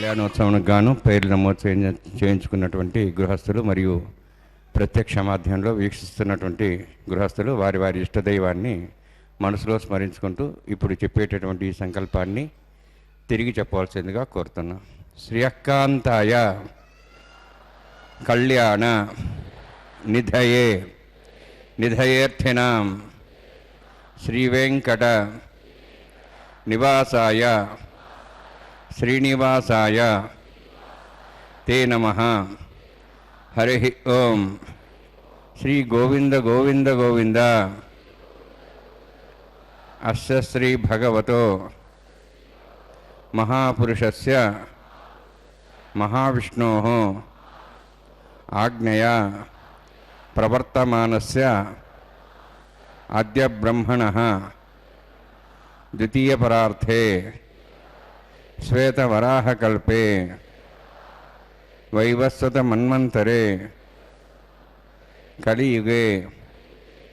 కళ్యాణోత్సవానికి గాను పేర్లు నమోదు చేయించుకున్నటువంటి గృహస్థులు మరియు ప్రత్యక్ష మాధ్యమంలో వీక్షిస్తున్నటువంటి గృహస్థులు వారి వారి ఇష్టదైవాన్ని మనసులో స్మరించుకుంటూ ఇప్పుడు చెప్పేటటువంటి ఈ సంకల్పాన్ని తిరిగి చెప్పవలసిందిగా కోరుతున్నాం. శ్రియకాంతాయ కళ్యాణ నిధయే నిధయేర్థినాం శ్రీవేంకట నివాసాయ శ్రీనివాసాయ తే నమః. హరి ఓం. శ్రీ గోవింద గోవింద గోవింద. అస్య శ్రీ భగవతో మహాపురుషస్య మహావిష్ణోః ఆజ్ఞయా ప్రవర్తమానస్య అద్య బ్రహ్మణః ద్వితీయపరార్థే శ్వేతవరాహకల్పే వైవస్వతమన్వంతరే కలియుగే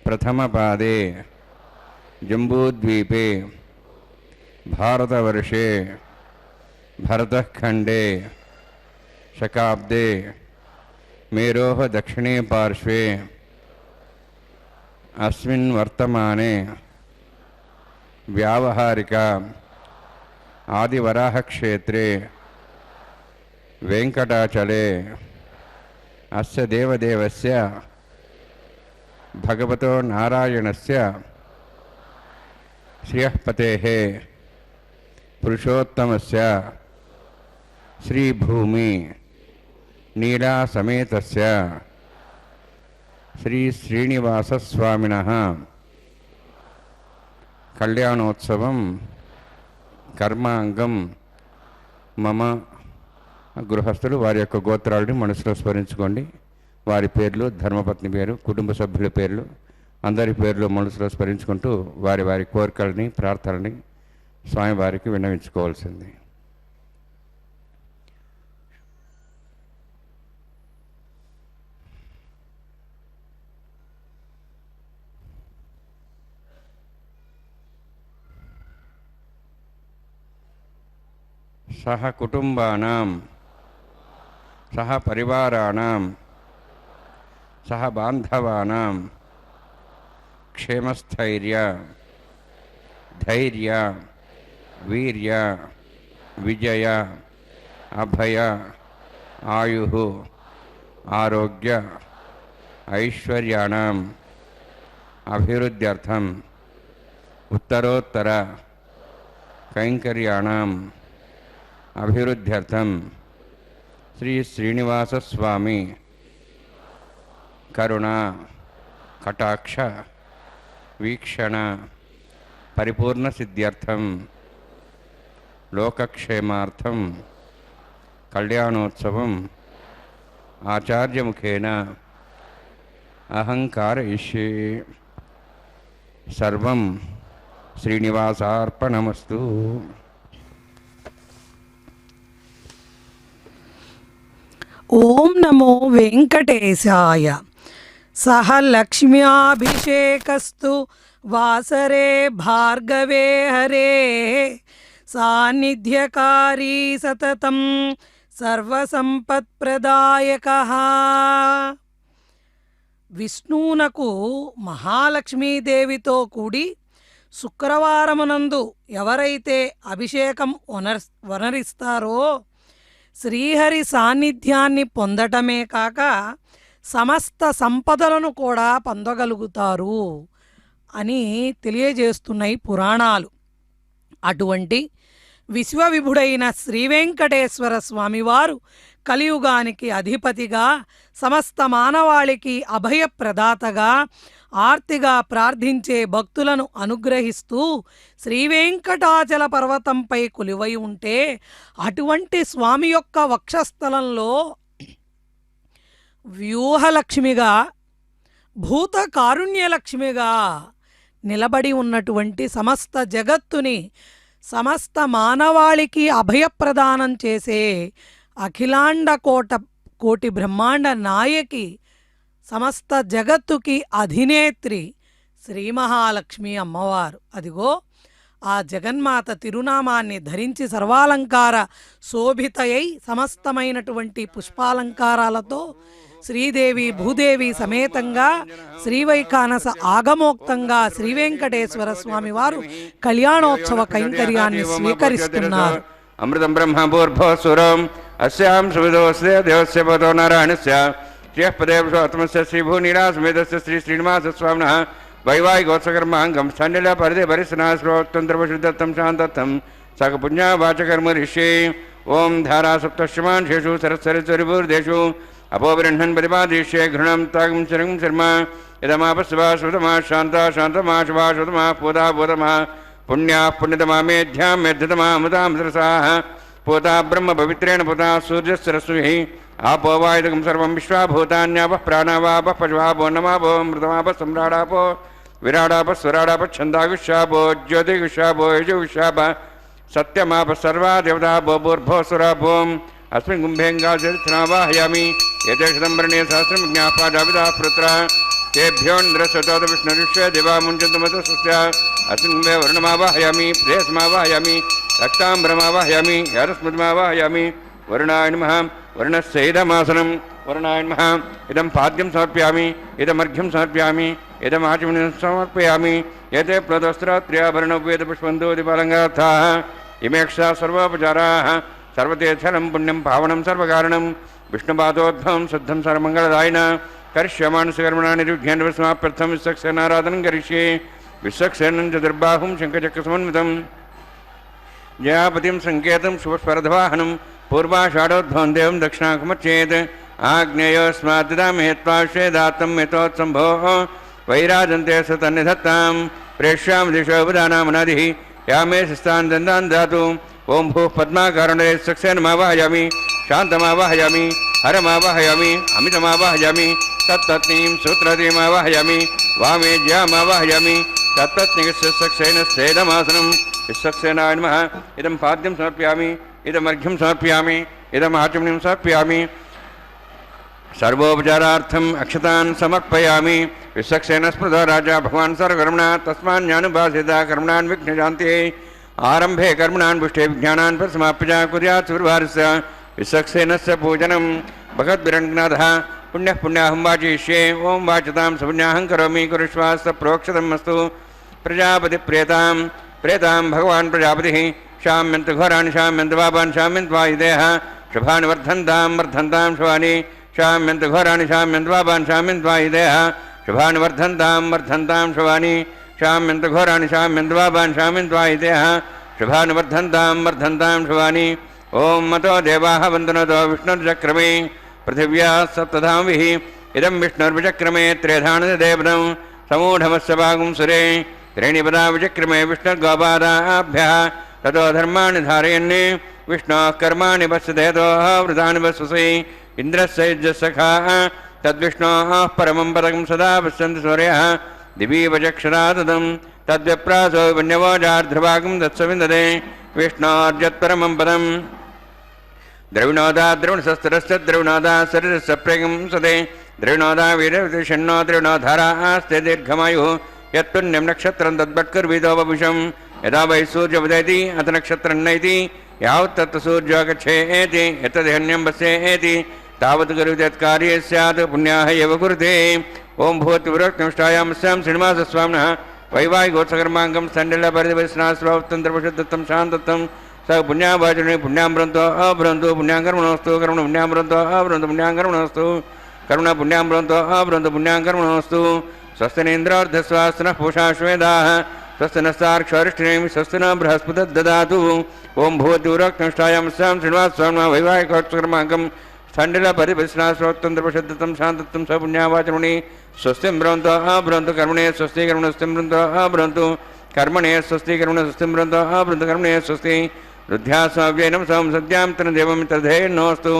ప్రథమపాదే జంబూద్వీపే భారతవర్షే భరతఖండే శకాబ్దే మేరోః దక్షిణే పార్శ్వే అస్మిన్ వర్తమానే వ్యావహారిక ఆదివరాహక్షేత్రే వెంకటాచలే అస్య దేవదేవస్య భగవతో నారాయణస్య శ్రియఃపతేః పురుషోత్తమస్య శ్రీభూమి నీలాసమేతస్య శ్రీ శ్రీనివాసస్వామినః కళ్యాణోత్సవం కర్మాంగం మమ. గృహస్థులు వారి యొక్క గోత్రాలని మనసులో స్మరించుకోండి. వారి పేర్లు, ధర్మపత్ని పేరు, కుటుంబ సభ్యుల పేర్లు, అందరి పేర్లు మనసులో స్మరించుకుంటూ వారి వారి కోరికలని ప్రార్థనని స్వామివారికి విన్నవించుకోవాల్సింది. సహ కుటుంబానాం సహ పరివారాణాం సహ బాంధవానాం క్షేమస్థైర్య ధైర్య వీర్య విజయ అభయ ఆయు ఆరోగ్య ఐశ్వర్యాణం అభివృద్ధ్యర్థం ఉత్తరోత్తర కైంకర్యాణం అభివృద్ధ్యర్థం శ్రీ శ్రీనివాసస్వామి కరుణ కటాక్ష వీక్షణ పరిపూర్ణ సిద్ధ్యర్థం లోకక్షేమార్థం కళ్యాణోత్సవం ఆచార్యముఖేన అహంకారయిష్యే. సర్వం శ్రీనివాసార్పణమస్తు. ఓం నమో వెంకటేశాయ. సహ లక్ష్మ్యాభిషేకస్తు వాసరే భార్గవే హరే సాన్నిధ్యకారీ సతతం సర్వసంపత్ప్రదాయకః. విష్ణువునకు మహాలక్ష్మీదేవితో కూడి శుక్రవారమునందు ఎవరైతే అభిషేకం వనరిస్తారో శ్రీహరి సాన్నిధ్యాన్ని పొందటమే కాక సమస్త సంపదలను కూడా పొందగలుగుతారు అని తెలియజేస్తున్నాయి పురాణాలు. అటువంటి విశ్వవిభుడైన శ్రీవెంకటేశ్వర స్వామివారు కలియుగానికి అధిపతిగా, సమస్త మానవాళికి అభయప్రదాతగా, ఆర్తిగా ప్రార్థించే భక్తులను అనుగ్రహిస్తూ శ్రీవేంకటాచల పర్వతంపై కొలువై ఉంటే అటువంటి స్వామి యొక్క వక్షస్థలంలో వ్యూహలక్ష్మిగా, భూత కారుణ్యలక్ష్మిగా నిలబడి ఉన్నటువంటి సమస్త జగత్తుని, సమస్త మానవాళికి అభయప్రదానం చేసే అఖిలాండ కోటి బ్రహ్మాండ నాయకి, సమస్త జగత్తుకి అధినేత్రి శ్రీ మహాలక్ష్మి అమ్మవారు. అదిగో ఆ జగన్మాత తిరునామాన్ని ధరించి సర్వాలంకార శోభితయై సమస్తమైనటువంటి పుష్పాలంకారాలతో శ్రీదేవి భూదేవి సమేతంగా శ్రీవైఖానస ఆగమోక్తంగా శ్రీవెంకటేశ్వర స్వామి వారు కళ్యాణోత్సవ కైంకర్యాన్ని స్వీకరిస్తున్నారు. అమృతం బ్రహ్మభూర్భోసురం అస్యాం సువిదోస్య దేవస్య పదో నారాయణస్య శ్రీపదేవత్మస్య శ్రీభూనిరాసమేతస్య శ్రీ శ్రీనివాస స్వామినః వైవాహికోత్సకర్మాంగం స్థండిల పరిధి పరిసనాశ్రోక్తంత్రపశుద్ధత్తం శాంతత్తం సక పుణ్యవాచకర్మరిష్యే. ఓం ధారాసప్తశ్యమాన్ శేషు సరస్సరిభూర్దేషు అపోబృహ్ణన్ ప్రతిపాదిష్యే ఘృణం తాగం శరం శర్మ ఇదమాపస్వా శుతమా శాంత శాంతమా శుభా శుతమా పూతా పూతమా పుణ్యా పుణ్యతమా మేధ్యాం మేధ్యతమా అమృతామృతరసాః పూతా బ్రహ్మ పవిత్రేణ పూతా సూర్యస్రశ్మిః ఆపో వాయుదకం సర్వం విశ్వాభూతాన్యాపః ప్రాణావాపః పశువాపో నమాపో మృతమాపः సమ్రాడాపో విరాడాప స్వరాడాప ఛందాగుష్యాపో జ్యోతిగుష్యాపో యజుగుష్యాప సత్యమాప సర్వా దేవతాపో భూర్భోసురాపోం అస్మిన్ కుంభేంగాచరిత్రమావాహయామి ఏతే శతంబరణే సహస్రం జ్ఞాపాదావిదా పుత్ర తేభ్యోంద్రస్వతోత విష్ణురుష్య దివాముంచంతమత సస్య అస్మిన్ కుంభే వరుణమావాహయామి ప్రేయస్మావాహయామి రక్తాంబరమావాహయామి యారస్మృతిమావాహయామి. వరుణాయ నమః. వరుణస్యైదమాసనం వరుణాయ నమః. ఇదం పాద్యం సమర్పయామి ఇదమర్ఘ్యం సమర్పయామి ఇదమాచమనం సమర్పయామి. ఏతే ప్లదస్త్రాత్ర్యాభరణోపేతపుష్పందోదిపాలంగార్థాః ఇమేక్షా సర్వోపచారాः సర్వతీర్థలం పుణ్యం పావనం సర్వకారణం విష్ణుపాదోద్భవం శుద్ధం సర్వమంగళదాయిన కరిష్యమానసకర్మణా నిర్విఘ్నేన విశ్వక్సేనారాధనం కరిష్యే. విశ్వక్సేనం చతుర్బాహుం శంఖచక్రసమన్వితం జయాపతిం సంకేతం శుభస్పర్ధవాహనం పూర్వాషాఢోద్భవం దేవం దక్షిణాకుమచ్చేత్ ఆగ్నేయోస్మాద్దామేత్వాశ్వేదాత్తం యతోత్సంభో వైరాజంతే సతన్నిధత్తాం ప్రేష్యాం దిశోపదానామనాదిః యామే శిస్తాన్ దందాన్ దాతు. ఓం భూ పద్మాకారణే సక్సేనమావాహయామి శాంతమావాహయామి హరమావాహయామి అమితమావాహయామి తత్తత్నీం సూత్రతీమావాహయామి వామేజ్యామావాహయామి తత్తత్నికస్య సక్సేనస్యేదమాసనం విశ్వక్సేనాయ నమః. ఇదం పాద్యం సమర్పయామి ఇదమర్ఘ్యం సమర్పయామి ఇదమాచమనం సమర్పయామి సర్వోపచారార్థం అక్షతాన్ సమర్పయామి. విశ్వక్సేన స్మృతో రాజా భగవాన్ సర్వకర్మణ తస్మాన్యానుభాసిత కర్మణాన్ విఘ్నశాంతి ఆరంభే కర్మణాన్ పుష్టే విజ్ఞానాన్ పరిసమాప్య కుర్యాత్ సుర్వారస్య. విశ్వక్సేనస్య పూజనం భగవద్భిరంగనాథః పుణ్యః పుణ్యాహం వాచయిష్యే. ఓం వాచతాం సపుణ్యాహం కరోమి కురుష్వాస్త ప్రోక్షతం అస్తు. ప్రజాపతి ప్రేతాం ప్రేతాం భగవాన్ ప్రజాపతిః శామ్యంతు ఘోరాన్ని శామ్యంతు పాపాన్ శామ్యంతు వాయుదేహ శుభాని వర్ధంతాం వర్ధంతాం శుభాని శామ్యంతు ఘోరాన్ని శామ్యంతు పాపాన్ శామ్యంతు వాయుదేహ శుభాని వర్ధంతాం వర్ధంతాం శుభాని శామ్యంతు ఘోరాన్ని శామ్యంతు పాపాన్ శామ్యంతు వాయుదేహ శుభాని వర్ధంతాం వర్ధంతాం శుభాని. ఓం మతో దేవాః వందనతో విష్ణుర్చక్రమే పృథివ్యా సప్తధామిః ఇదం విష్ణుర్విచక్రమే త్రేధానదేవనం సమూఢమస్య భాగం సురే త్రేణిపదా విచక్రమే విష్ణుర్గోపాదాభ్యः తతో ధర్మాణి ధారయन् విష్ణోః కర్మాణి పశ్యతేతోః వృతాని పశ్యసి ఇంద్రస్య యుజ్యసఖాః తద్విష్ణోః పరమం పదకం సదా పశ్యంతి సూర్యः దివీవచక్షరా తదం తద్విప్రాసో విన్యవోజార్ధ్రభాగం దత్సవిందదే విష్ణోర్జత్పరమం పదం. ద్రవిణోదా ద్రవిణశస్త్రస్య ద్రవిణోదా శరీరస్య ప్రేగం సదే ద్రవిణోదా వీరషణ్ణో ద్రవిణోధారాస్తే దీర్ఘమాయుః యత్పుణ్యం నక్షత్రం తద్భట్కర్వీదోపవిషం. యదా వై సూర్యోదయతి అత నక్షత్రం నైతి యావత్ తత్ సూర్యో గచ్ఛేతి యత్తదహన్యం పశ్యేతి తావత్ కరోతి యత్కార్యే స్యాత్ పుణ్యాః ఏవ కురుతే. ఓం భూతివృక్తిష్టాయామస్యాం శ్రీనివాసస్వామినః వైవాహికోత్సకర్మాంగం స్థండిల పరిధివస్నాశ్రవత్తంత్రపశుద్ధత్తం శాంతత్వం స పుణ్యాభాజనే పుణ్యాంబరంతో అభ్రంతు పుణ్యాంకర్మణోస్తు కర్మణ పుణ్యాంబరంతో అభ్రంతు పుణ్యాంకర్మణోస్తు కర్మణ పుణ్యాంబరంతో అభ్రంతు పుణ్యాంకర్మణోస్తు. స్వస్తినేంద్రార్ధస్వాస్తినః పూషా శ్వేదాః స్వస్తి నస్తార్క్షరిష్ఠినేమి స్వస్తి న బృహస్పతిర్దదాతు. ఓం భూతివృక్తిష్టాయామస్యాం శ్రీనివాసస్వామినః వైవాహికోత్సకర్మాంగం స్థండిల పరిధివస్నాశ్రవత్తంత్రపశుద్ధత్తం శాంతత్వం స పుణ్యాభాజముని స్వస్తిం భ్రంతో అభ్రంతు కర్మణే స్వస్తి కర్మణ స్వస్తిం భ్రంతో అభ్రంతు కర్మణే స్వస్తి కర్మణ స్వస్తిం భ్రంతో అభ్రంతు కర్మణే స్వస్తి. రుద్ధ్యాస్వావ్యైనం సోం సద్యాం తనదేవం తద్ధేన్నోస్తు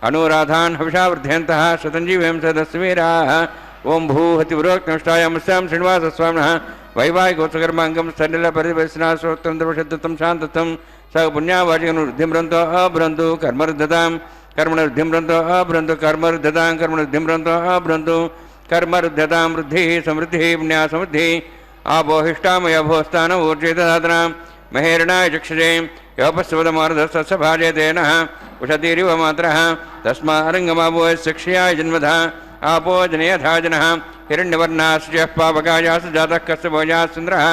అనురాధాన్ హవిషా వృద్ధ్యంతః శతంజీవేం సదస్వీరాः. ఓం భూహతివృక్తిష్టాయామస్యాం శ్రీనివాసస్వామినః వైవాహికోత్సకర్మాంగం స్థండిల పరిధివస్నాశ్రవత్తంత్రపశుద్ధత్తం శాంతత్వం స పుణ్యావాచకను వృద్ధింభ్రంతో అభ్రంతు కర్మరుద్ధతాం కర్మణవృద్ధింభ్రంతో అభ్రంతు కర్మరుద్ధతాం కర్మణవృద్ధింభ్రంతో అభ్రంతు కర్మరుద్ధతాం వృద్ధి సమృద్ధి పుణ్యా సమృద్ధి. ఆపోహిష్టామయ భోస్థాన ఊర్జేతదాతనాం महेरणाय चक्षुषे योपस्वदमार्धस्य भाजयते नः उषतीरिव मात्रः तस्मारङ्गमावोयशिक्षयाय जन्मधा आपो जनयथा जनः हिरण्यवर्णास्य पावकायास्तु जातः कस्य भोजास्न्द्रः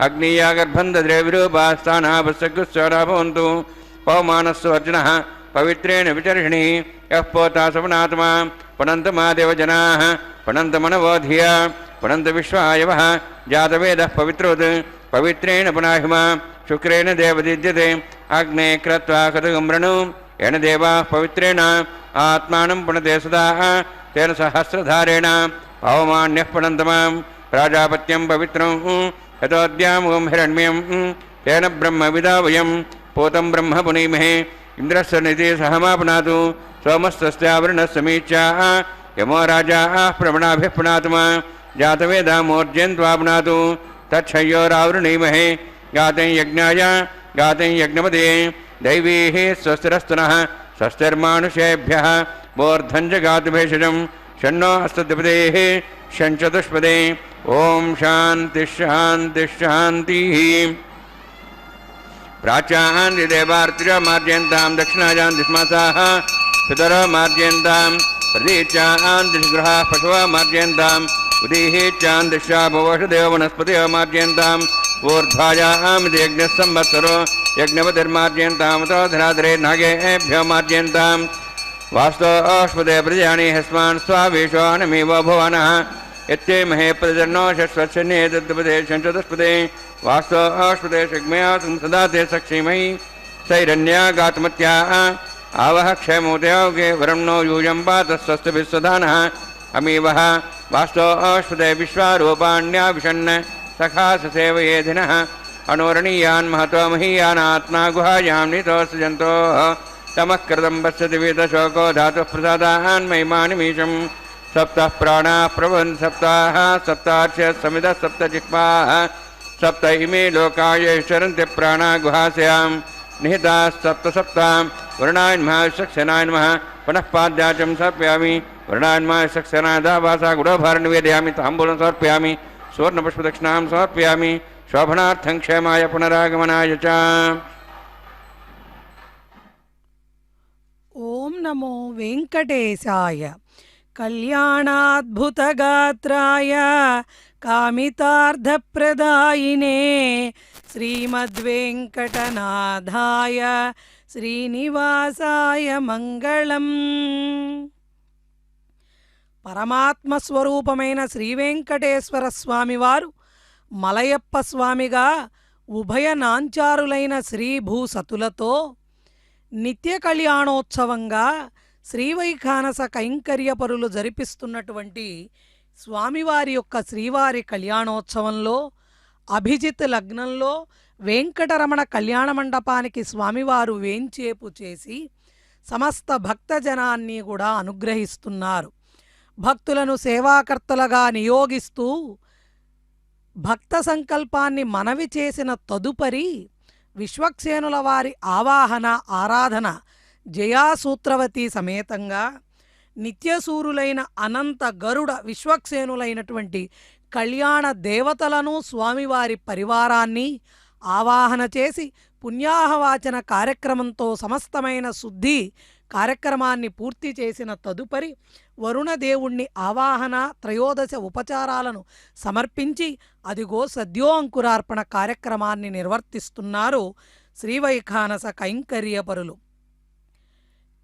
अग्नीया गर्भं दद्रे विरूपास्थानः वत्सगुस्वरा भवन्तु पवमानस्व अर्जुनः पवित्रेण विचर्षणिः यः पोता सपनात्मा पणन्तमादेव जनाः पणन्तमनवोधिया पणन्तविश्वायवः जातवेदः पवित्रोत् पवित्रेण पुनाहिमा शुक्रेण देवदिद्यते अग्ने क्रत्वा कतुगं वृणु येन देवाः पवित्रेण आत्मानं पुनते सदा तेन सहस्रधारेण पवमान्यः पुनन्तमां प्राजापत्यं पवित्रं यतोऽद्यामुगं हिरण्यं तेन ब्रह्मविदा वयं पोतं ब्रह्म पुनीमहे इन्द्रस्य निधि सहमापनातु सोमस्तस्यावृणस्य मीच्या यमो राजा प्रवणाभिः पुनातुमा जातवेदामोर्जयन्त्वापुनातु तच्छयोरावृणीमहे गातं यज्ञाय गातं यज्ञपदे दैवीः स्वस्तिरस्तनः स्वस्तिर्मानुषेभ्यः वोर्धं जगातु भेषजं षण्णो अस्तद्विपदेः षण्चतुष्पदे ॐ शान्तिः शान्तिः शान्तिः प्राच्यान्ति देवार्तिरो मार्जयन्तां दक्षिणायां दिश्मासाः पितरो मार्जयन्तां प्रतीच्यान्तिगृहाः पशवः मार्जयन्ताम् उदीहीच्यान्तिषा भवषदेव वनस्पतयो मार्जयन्ताम् ऊर्ध्वायामिति यज्ञः संवत्सरो यज्ञपतिर्मार्जयन्तामतो धराधरे नागेभ्यो मार्जयन्ताम् वास्तोष्पदे प्रजानि हस्मान् स्वावेशोऽनमेव भुवनः यत्येमहे प्रजन्नो षट्स्वच्छन्ये तद्पदे षण्चतुष्पदे वास्तोष्पदे शग्मयासं सदा ते सक्षीमहि सैरन्या गातमत्याः आवह क्षेमोदयोगे वरं नो यूयं पात स्वस्तिभिस्वधानः अमीवः वास्तोष्पदे विश्वारूपाण्या विषण्ण सखा ससेवयेधिनः अनोरणीयान् महतो महीयानात्मा गुहायां नितोऽसजन्तोः तमः कृतं पश्यति वीतशोको धातुः प्रसादान् महिमानिमीशं सप्तः प्राणाः प्रभवन्ति सप्ताः सप्तार्च्य समिदः सप्तजिह्वाः सप्त इमे लोकाय शरन्ति प्राणा गुहास्यां निहिताः सप्त सप्तां वर्णाय नमः विचक्षणाय नमः पुनः पाद्याचं समर्पयामि वर्णाय नमः विचक्षणाय दावासा गुडोभार निवेदयामि ताम्बूलं समर्पयामि सुवर्णपुष्पदक्षिणां समर्पयामि शोभनार्थं क्षेमाय पुनरागमनाय च ఓం నమో వెంకటేశాయ కళ్యాణాద్భుతగాత్రాయ కామితార్థప్రదాయినే శ్రీమద్వేంకటనాథాయ శ్రీనివాసాయ మంగళం. పరమాత్మ స్వరూపమైన శ్రీవెంకటేశ్వర స్వామివారు మలయప్ప స్వామిగా ఉభయ నాంచారులైన శ్రీభూసతులతో నిత్య కళ్యాణోత్సవంగా శ్రీవైఖానస కైంకర్యపరులు జరిపిస్తున్నటువంటి స్వామివారి యొక్క శ్రీవారి కళ్యాణోత్సవంలో అభిజిత్ లగ్నంలో వెంకటరమణ కళ్యాణ మండపానికి స్వామివారు వేంచేపు చేసి సమస్త భక్తజనాన్ని కూడా అనుగ్రహిస్తున్నారు. భక్తులను సేవాకర్తలుగా నియోగిస్తూ భక్త సంకల్పాన్ని మనవి చేసిన తదుపరి విశ్వక్సేనుల వారి ఆవాహన ఆరాధన జయాసూత్రవతి సమేతంగా నిత్యసూరులైన అనంత గరుడ విశ్వక్సేనులైనటువంటి కళ్యాణ దేవతలను స్వామివారి పరివారాన్ని ఆవాహన చేసి పుణ్యాహవాచన కార్యక్రమంతో సమస్తమైన శుద్ధి కార్యక్రమాన్ని పూర్తి చేసిన తదుపరి వరుణదేవుణ్ణి ఆవాహన త్రయోదశ ఉపచారాలను సమర్పించి అదిగో సద్యో అంకురార్పణ కార్యక్రమాన్ని నిర్వర్తిస్తున్నారు శ్రీవైఖానస కైంకర్యపరులు.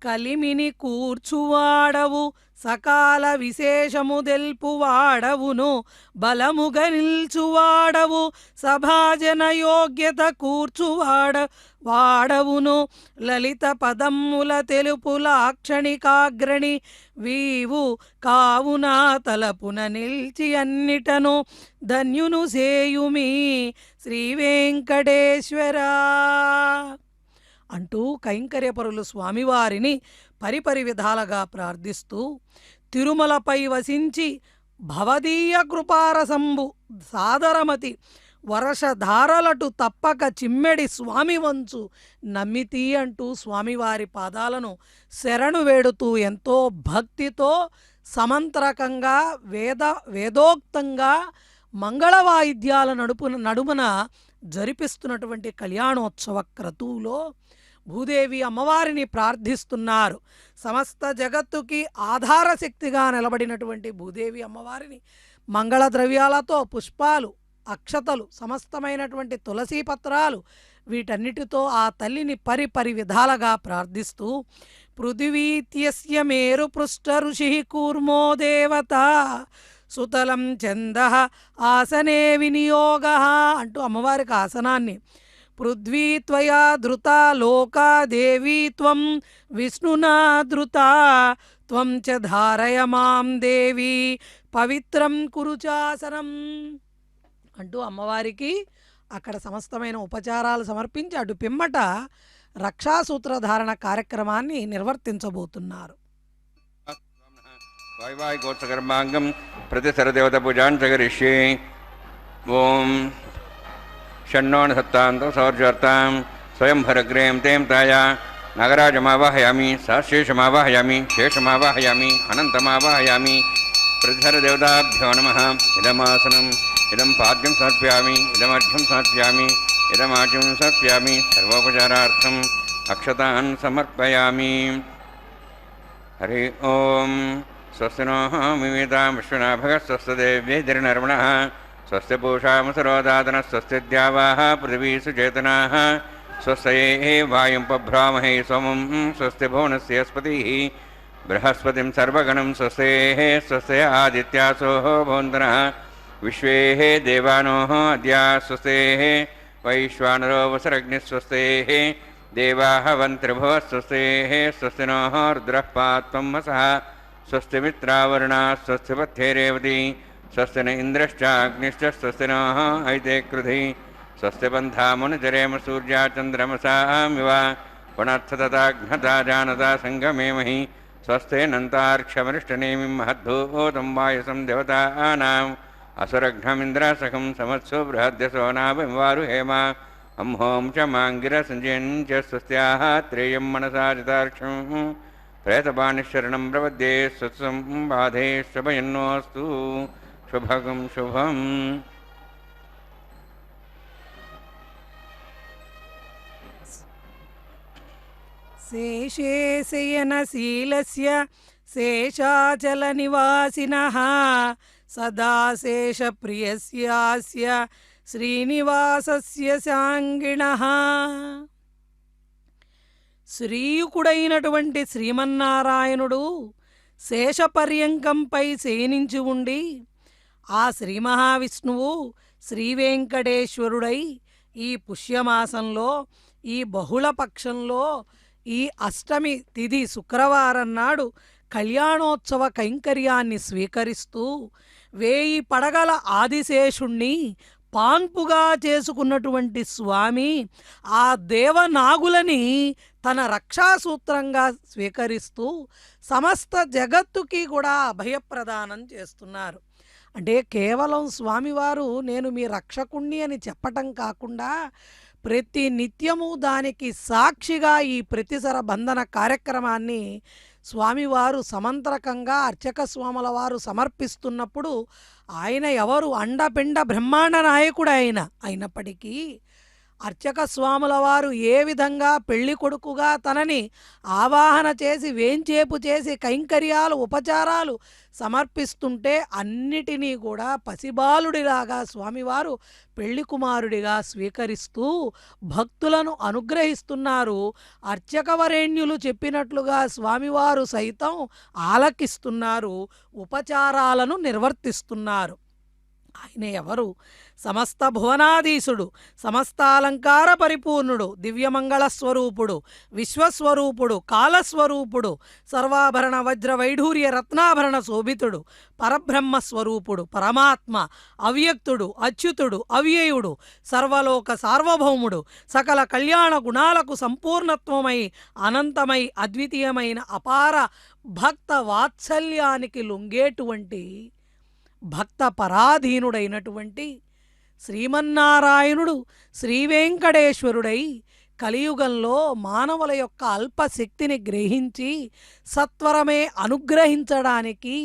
కలిమిని కూర్చువాడవు సకాల విశేషము దెల్పువాడవును బలముగ నిల్చువాడవు సభాజన యోగ్యత కూర్చువాడవును లలిత పదమ్ముల తెలుపు లాక్షణికాగ్రణి వీవు కావున తలపున నిల్చి అన్నిటను ధన్యును సేయుమి శ్రీవేంకటేశ్వరా అంటూ కైంకర్యపరులు స్వామివారిని పరిపరి విధాలుగా ప్రార్థిస్తూ తిరుమలపై వసించి భవదీయ కృపారసంబు సాదరమతి వర్షధారలటు తప్పక చిమ్మెడి స్వామి వంచు నమ్మితి అంటూ స్వామివారి పాదాలను శరణు వేడుతూ ఎంతో భక్తితో సమంత్రకంగా వేదోక్తంగా మంగళవాయిద్యాల నడుమున జరిపిస్తున్నటువంటి కళ్యాణోత్సవ క్రతువులో భూదేవి అమ్మవారిని ప్రార్థిస్తున్నారు. సమస్త జగత్తుకి ఆధారశక్తిగా నిలబడినటువంటి భూదేవి అమ్మవారిని మంగళ ద్రవ్యాలతో, పుష్పాలు, అక్షతలు, సమస్తమైనటువంటి తులసీ పత్రాలు వీటన్నిటితో ఆ తల్లిని పరిపరి విధాలుగా ప్రార్థిస్తూ పృథివీత్యస్య మేరు పృష్ఠ ఋషి కూర్మో దేవత సుతలం చంద ఆసనే వినియోగ అంటూ అమ్మవారికి ఆసనాన్ని పృథ్వీ త్వయా ధృత లోకా దేవీ త్వం విష్ణునా ధృత త్వం చ ధారయ మాం దేవి పవిత్రం కురుచాసనం అంటూ అమ్మవారికి అక్కడ సమస్తమైన ఉపచారాలు సమర్పించి అటు పిమ్మట రక్షాసూత్రధారణ కార్యక్రమాన్ని నిర్వర్తించబోతున్నారు. వైవాహికోత్సకర్మాంగం ప్రతిసరదేవత పూజాం చరిష్యే. ఓం షణ్ణోన సత్తాంతో సౌర్జవర్తాం స్వయంభరగ్రేం తేం తాయ నగరాజమావాహయామి సశేషమావాహయామి శేషమావాహయామి అనంతమావాహయామి. ప్రతిసరదేవతాభ్యో నమః. ఇదమాసనం ఇదం పాద్యం సమర్ప్యామి, ఇదమర్ఘ్యం సమర్ప్యామి, ఇదమాజ్యం సమర్ప్యామి. సర్వోపచారార్థం అక్షతాన్ సమర్పయామి. హరి ఓం. స్వస్తి నో మిమితాం విశ్వనాభగ స్వస్తి దేవ్యైర్నర్మణః స్వస్తి పూషామసరోదాతన స్వస్తి ద్యావాః పృథివీ సుచేతనాః స్వస్తయే వాయుం పభ్రామహే సోమం స్వస్తి భువనస్యస్పతిః బృహస్పతిం సర్వగణం స్వస్తేః స్వస్తయ ఆదిత్యాసో భవంతనః విశ్వే దేవానో అద్యా స్వస్తేః వైశ్వానరో వసరగ్నిస్వస్తేః దేవాః వంత్రిభువ స్వస్తేః స్వస్తి నో రుద్రః పాత్వం వసః స్వస్తి మిత్రావరుణా స్వస్తి పథ్యేరేవతి స్వస్తి న ఇంద్రశ్చాగ్నిశ్చ స్వస్తి నో ఐతే కృధి స్వస్తి బంధామునుచరేమ సూర్యా చంద్రమసామివ పునర్థతథాఘ్నతా జానతా సంగమేమహి స్వస్తేనంతార్క్షమరిష్టనేమిం మహద్భూతం వాయుసం దేవతానాం అసురఘ్నమింద్రాసకం సమత్సు బృహద్యసో నాభివారుహేమ అంహోం చ మాంగిర సంజయన్ చ స్వస్త్యాః త్రేయం మనసా చితార్క్షం ప్రేతపాణిశరణం ప్రపద్యే స్వత్సం బాధే శుభయన్నోస్తు శుభగం శుభం. శేషే శయనశీలస్య శేషాచలనివాసినః సదా శేషప్రియస్యాస్య శ్రీనివాసస్య శాంగిణః. శ్రీయుకుడైనటువంటి శ్రీమన్నారాయణుడు శేషపర్యంకంపై శయనించి ఉండి ఆ శ్రీ మహావిష్ణువు శ్రీవేంకటేశ్వరుడై ఈ పుష్యమాసంలో, ఈ బహుళపక్షంలో, ఈ అష్టమి తిథి శుక్రవారం నాడు కళ్యాణోత్సవ కైంకర్యాన్ని స్వీకరిస్తూ 1000 పడగల ఆదిశేషుణ్ణి పాన్పుగా చేసుకున్నటువంటి స్వామి ఆ దేవనాగులని తన రక్షాసూత్రంగా స్వీకరిస్తూ సమస్త జగత్తుకి కూడా అభయప్రదానం చేస్తున్నారు. అంటే కేవలం స్వామివారు నేను మీ రక్షకుణ్ణి అని చెప్పటం కాకుండా ప్రతి నిత్యము దానికి సాక్షిగా ఈ ప్రతిసర బంధన కార్యక్రమాన్ని స్వామివారు సమంత్రకంగా అర్చక స్వాముల వారు సమర్పిస్తున్నప్పుడు ఆయన ఎవరు అండపిండ బ్రహ్మాండ నాయకుడు అయినప్పటికీ అర్చక స్వాముల వారు ఏ విధంగా పెళ్లి కొడుకుగా తనని ఆవాహన చేసి వేంచేపు చేసి కైంకర్యాలు ఉపచారాలు సమర్పిస్తుంటే అన్నిటినీ కూడా పసిబాలుడిలాగా స్వామివారు పెళ్లి కుమారుడిగా స్వీకరిస్తూ భక్తులను అనుగ్రహిస్తున్నారు. అర్చకవరేణ్యులు చెప్పినట్లుగా స్వామివారు సైతం ఆలకిస్తున్నారు, ఉపచారాలను నిర్వర్తిస్తున్నారు. ఆయన ఎవరు? సమస్త భువనాధీశుడు, సమస్తాలంకార పరిపూర్ణుడు, దివ్యమంగళ స్వరూపుడు, విశ్వస్వరూపుడు, కాలస్వరూపుడు, సర్వాభరణ వజ్ర వైఢూర్య రత్నాభరణ శోభితుడు, పరబ్రహ్మ స్వరూపుడు, పరమాత్మ, అవ్యక్తుడు, అచ్యుతుడు, అవ్యయుడు, సర్వలోక సార్వభౌముడు, సకల కళ్యాణ గుణాలకు సంపూర్ణత్వమై అనంతమై అద్వితీయమైన అపార భక్త వాత్సల్యానికి లొంగేటువంటి భక్త పరాధీనుడైనటువంటి శ్రీమన్నారాయణుడు శ్రీవేంకటేశ్వరుడై కలియుగంలో మానవుల యొక్క అల్పశక్తిని గ్రహించి సత్వరమే అనుగ్రహించడానికి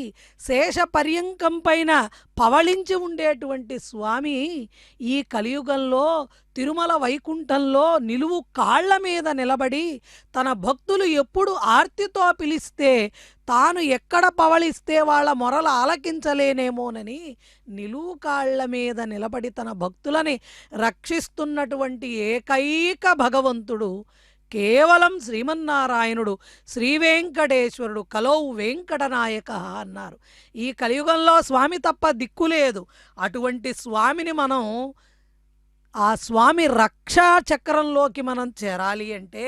శేషపర్యంకం పైన పవళించి ఉండేటువంటి స్వామి ఈ కలియుగంలో తిరుమల వైకుంఠంలో నిలువు కాళ్ల మీద నిలబడి తన భక్తులు ఎప్పుడు ఆర్తితో పిలిస్తే తాను ఎక్కడ పవళిస్తే వాళ్ళ మొరలు ఆలకించలేనేమోనని నిలువు కాళ్ల మీద నిలబడి తన భక్తులని రక్షిస్తున్నటువంటి ఏకైక భగవంతుడు కేవలం శ్రీమన్నారాయణుడు, శ్రీవేంకటేశ్వరుడు, కలౌ వెంకటనాయక అన్నారు. ఈ కలియుగంలో స్వామి తప్ప దిక్కులేదు. అటువంటి స్వామిని మనం ఆ స్వామి రక్షా చక్రంలోకి మనం చేరాలి అంటే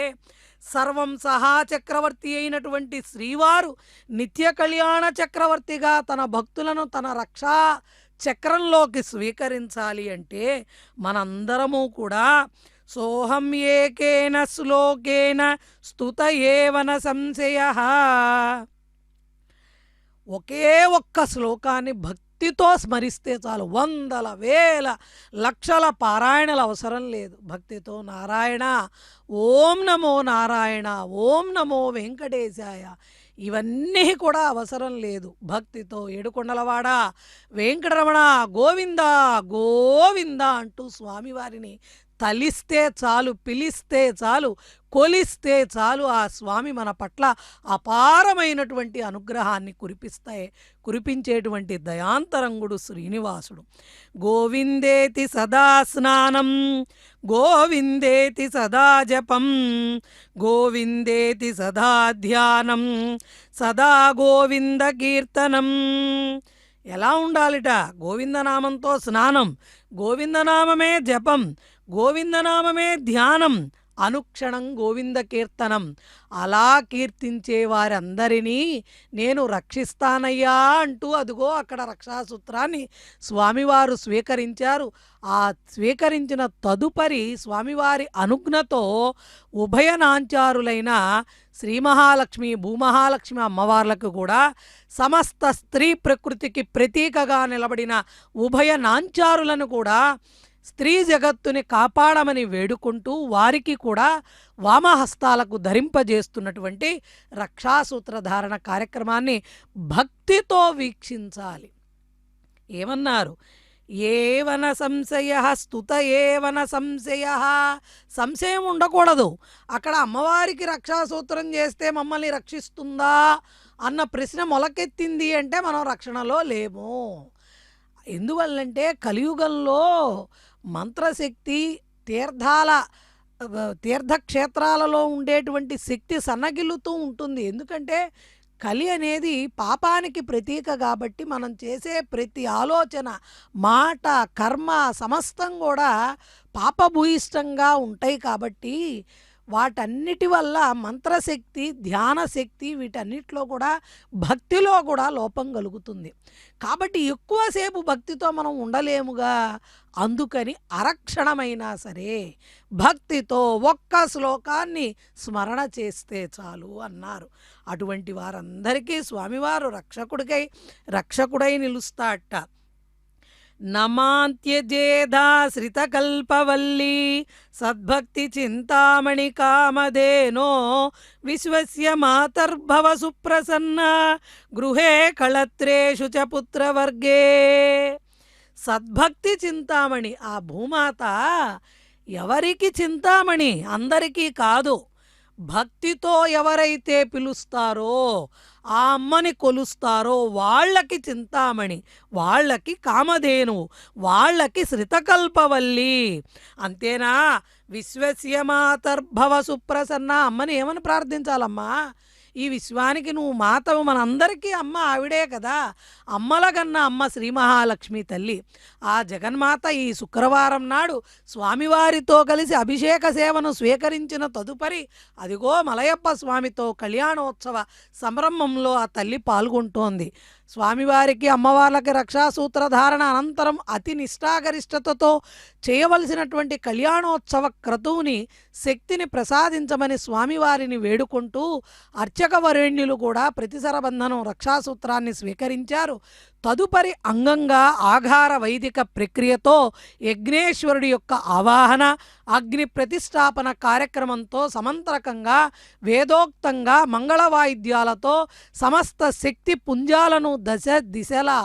సర్వం సహా చక్రవర్తి అయినటువంటి శ్రీవారు నిత్య కళ్యాణ చక్రవర్తిగా తన భక్తులను తన రక్షా చక్రంలోకి స్వీకరించాలి అంటే మనందరము కూడా సోహం ఏకేన శ్లోకేన స్తుత ఏవన సంశయ, ఒకే ఒక్క శ్లోకాన్ని భక్తితో స్మరిస్తే చాలు. వందల వేల లక్షల పారాయణలు అవసరం లేదు. భక్తితో నారాయణ, ఓం నమో నారాయణ, ఓం నమో వెంకటేశాయ, ఇవన్నీ కూడా అవసరం లేదు. భక్తితో ఏడుకొండలవాడ వెంకటరమణ గోవింద గోవింద అంటూ స్వామివారిని తలిస్తే చాలు, పిలిస్తే చాలు, కొలిస్తే చాలు. ఆ స్వామి మన పట్ల అపారమైనటువంటి అనుగ్రహాన్ని కురిపించేటువంటి దయాంతరంగుడు శ్రీనివాసుడు. గోవిందేతి సదా స్నానం, గోవిందేతి సదా జపం, గోవిందేతి సదా ధ్యానం, సదా గోవింద కీర్తనం. ఎలా ఉండాలిట? గోవిందనామంతో స్నానం, గోవిందనామమే జపం, గోవిందనామమే ధ్యానం, అనుక్షణం గోవింద కీర్తనం. అలా కీర్తించే వారందరినీ నేను రక్షిస్తానయ్యా అంటూ అదిగో అక్కడ రక్షాసూత్రాన్ని స్వామివారు స్వీకరించారు. ఆ స్వీకరించిన తదుపరి స్వామివారి అనుజ్ఞతో ఉభయనాంచారులైన శ్రీ మహాలక్ష్మి, భూమహాలక్ష్మి అమ్మవార్లకు కూడా సమస్త స్త్రీ ప్రకృతికి ప్రతీకగా నిలబడిన ఉభయ నాంచారులను కూడా స్త్రీ జగత్తుని కాపాడమని వేడుకుంటూ వారికి కూడా వామహస్తాలకు ధరింపజేస్తున్నటువంటి రక్షాసూత్రధారణ కార్యక్రమాన్ని భక్తితో వీక్షించాలి. ఏమన్నారు? ఏవన సంశయ స్తుత ఏవన సంశయ, సంశయం ఉండకూడదు. అక్కడ అమ్మవారికి రక్షాసూత్రం చేస్తే మమ్మల్ని రక్షిస్తుందా అన్న ప్రశ్న మొలకెత్తింది అంటే మనం రక్షణలో లేము. ఎందువల్లంటే కలియుగంలో మంత్రశక్తి, తీర్థక్షేత్రాలలో ఉండేటువంటి శక్తి సన్నగిల్లుతూ ఉంటుంది. ఎందుకంటే కలి అనేది పాపానికి ప్రతీక కాబట్టి మనం చేసే ప్రతి ఆలోచన, మాట, కర్మ సమస్తం కూడా పాపభూయిష్టంగా ఉంటాయి. కాబట్టి వాటన్నిటి వల్ల మంత్రశక్తి, ధ్యానశక్తి వీటన్నిటిలో కూడా భక్తిలో కూడా లోపం కలుగుతుంది. కాబట్టి ఎక్కువసేపు భక్తితో మనం ఉండలేముగా. అందుకని అరక్షణమైనా సరే భక్తితో ఒక్క శ్లోకాన్ని స్మరణ చేస్తే చాలు అన్నారు. అటువంటి వారందరికీ స్వామివారు రక్షకుడై నిలుస్తాట. నమాంత్యజేధాశ్రితకల్పవల్లీ సద్భక్తి చింతామణి కామధేనో విశ్వస్య మాతర్భవ సుప్రసన్న గృహే కళత్రేషు చ పుత్రవర్గే. సద్భక్తి చింతామణి ఆ భూమాత ఎవరికి చింతామణి? అందరికీ కాదు. భక్తితో ఎవరైతే పిలుస్తారో, ఆ అమ్మని కొలుస్తారో వాళ్ళకి చింతామణి, వాళ్ళకి కామధేనువు, వాళ్ళకి శ్రితకల్పవల్లి. అంతేనా? విశ్వస్య మాతర్భవ సుప్రసన్న. అమ్మని ఏమని ప్రార్థించాలమ్మా? ఈ విశ్వానికి నువ్వు మాతవు, మనందరికీ అమ్మ ఆవిడే కదా. అమ్మలగన్న అమ్మ శ్రీ మహాలక్ష్మి తల్లి. ఆ జగన్మాత ఈ శుక్రవారం నాడు స్వామివారితో కలిసి అభిషేక సేవను స్వీకరించిన తదుపరి అదిగో మలయప్ప స్వామితో కళ్యాణోత్సవ సంరంభంలో ఆ తల్లి పాల్గొంటోంది. స్వామివారికి అమ్మవార్లకి రక్షాసూత్రధారణ అనంతరం అతి నిష్ఠాగరిష్టతతో చేయవలసినటువంటి కళ్యాణోత్సవ క్రతువుని, శక్తిని ప్రసాదించమని స్వామివారిని వేడుకుంటూ అర్చక వరేణ్యులు కూడా ప్రతిసరబంధనం రక్షాసూత్రాన్ని స్వీకరించారు. తదుపరి అంగంగా ఆఘార వైదిక ప్రక్రియతో యజ్ఞేశ్వరుడి యొక్క ఆవాహన, అగ్ని ప్రతిష్టాపన కార్యక్రమంతో సమంత్రకంగా వేదోక్తంగా మంగళ వాయిద్యాలతో సమస్త శక్తి పుంజాలను దశ దిశలా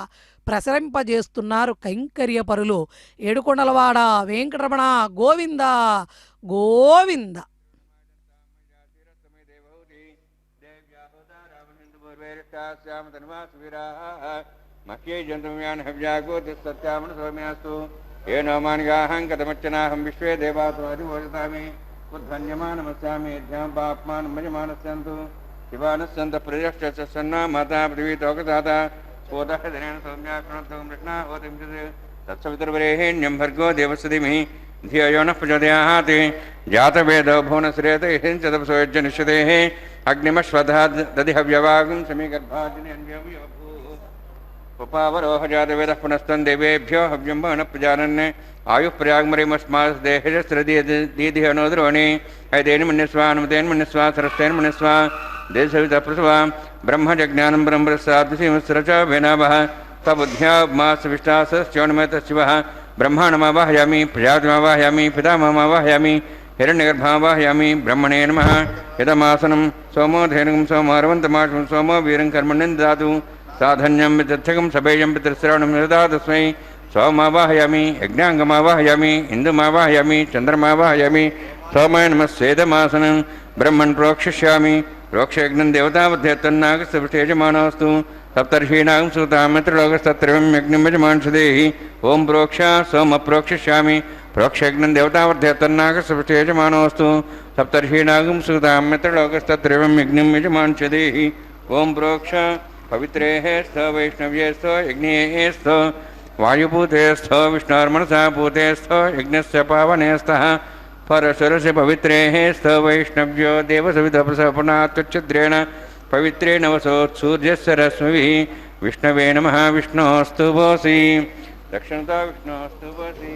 ప్రసరింపజేస్తున్నారు కైంకర్యపరులు. ఏడుకొండలవాడ వెంకటరమణ గోవింద గోవింద. మహ్యే జంతుమ్యాన్ హవ్యాగోత్యామన సౌమ్యాస్తు ఏ నోమానిగాహం కథమచ్చనాహం విశ్వే దేవాత్మాదిభోజతామి ఉద్ధన్యమానమస్యామి ధ్యాం పాప్మాన్ మజమానస్యంతు శివానస్యంత ప్రజశ్చ సన్నా మాతా పృథివీతోకదాత స్ఫోదహృదనేన సౌమ్యాకృణం కృష్ణా హోతిం తత్సవితుర్వరేహిణ్యం భర్గో దేవస్య ధీమహి ధియో యో నః ప్రచోదయాత్ జాతవేదో భువనశ్రేత హించదపసోయజ్య నిశ్చదేః అగ్నిమశ్వధా దధిహవ్యవాగం సమీగర్భాజనేన్వ్యం ఉపావరోహ జాతవేదః పునస్తం దేవేభ్యో హవ్యం వహన ప్రజానన్ ఆయుః ప్రయాగ్మరిమస్మాదేహజస్రదీధిహనోద్రోణి ఐదేన మన్యస్వ అనుమతేన మన్యస్వ సరస్తేన మన్యస్వ దేశవిత ప్రసవ బ్రహ్మజజ్ఞానం బ్రహ్మరసాద్విసీమస్రచ వేనావః సబుద్ధ్యా మాసవిష్టాసశ్చోణమేత శివః బ్రహ్మాణమావాహయామి ప్రజాతిమావాహయామి పితామహమావాహయామి హిరణ్యగర్భమావాహయామి బ్రహ్మణే నమః యదమాసనం సోమో ధేనుగం సోమారవంతమాశం సోమో వీరం కర్మణ్యం దదాతు సాధన్యం పితృగం సభేయం పితృశ్రవణం యదా తస్మై సోమావాహయామి యజ్ఞాంగమావాహయామి ఇందుమావాహయామి చంద్రమావాహయామి సోమాయ నమస్సేదమాసనం బ్రహ్మణ్ ప్రోక్షిష్యామి ప్రోక్షయజ్ఞం దేవతావధ్యతన్నాగస్తేజమానోస్తు సప్తర్షీణాగం సూతామిత్రలోకస్తత్రవం యజ్ఞం యజమాంసదేహి ఓం ప్రోక్ష సోమ ప్రోక్షిష్యామి ప్రోక్షయజ్ఞం దేవతావధ్యతన్నాగస్తేజమానోస్తు సప్తర్షీణాగం సూతామిత్రలోకస్తత్రవం యజ్ఞం యజమాంసదేహి ఓం ప్రోక్ష పవిత్రేః స్థ వైష్ణవ్యే స్థ యజ్ఞే స్థ వాయుభూతే స్థ విష్ణోర్మనసా భూతే స్థ యజ్ఞస్య పావనే స్థః పరశురస్య పవిత్రేః స్థ వైష్ణవ్యో దేవసవిధప్రసపనాత్యుచ్ఛిద్రేణ పవిత్రేణ వసోత్సూర్యస్య రశ్మిభిः విష్ణవే నమః విష్ణోస్తు భోసి దక్షిణతా విష్ణోస్తు భోసి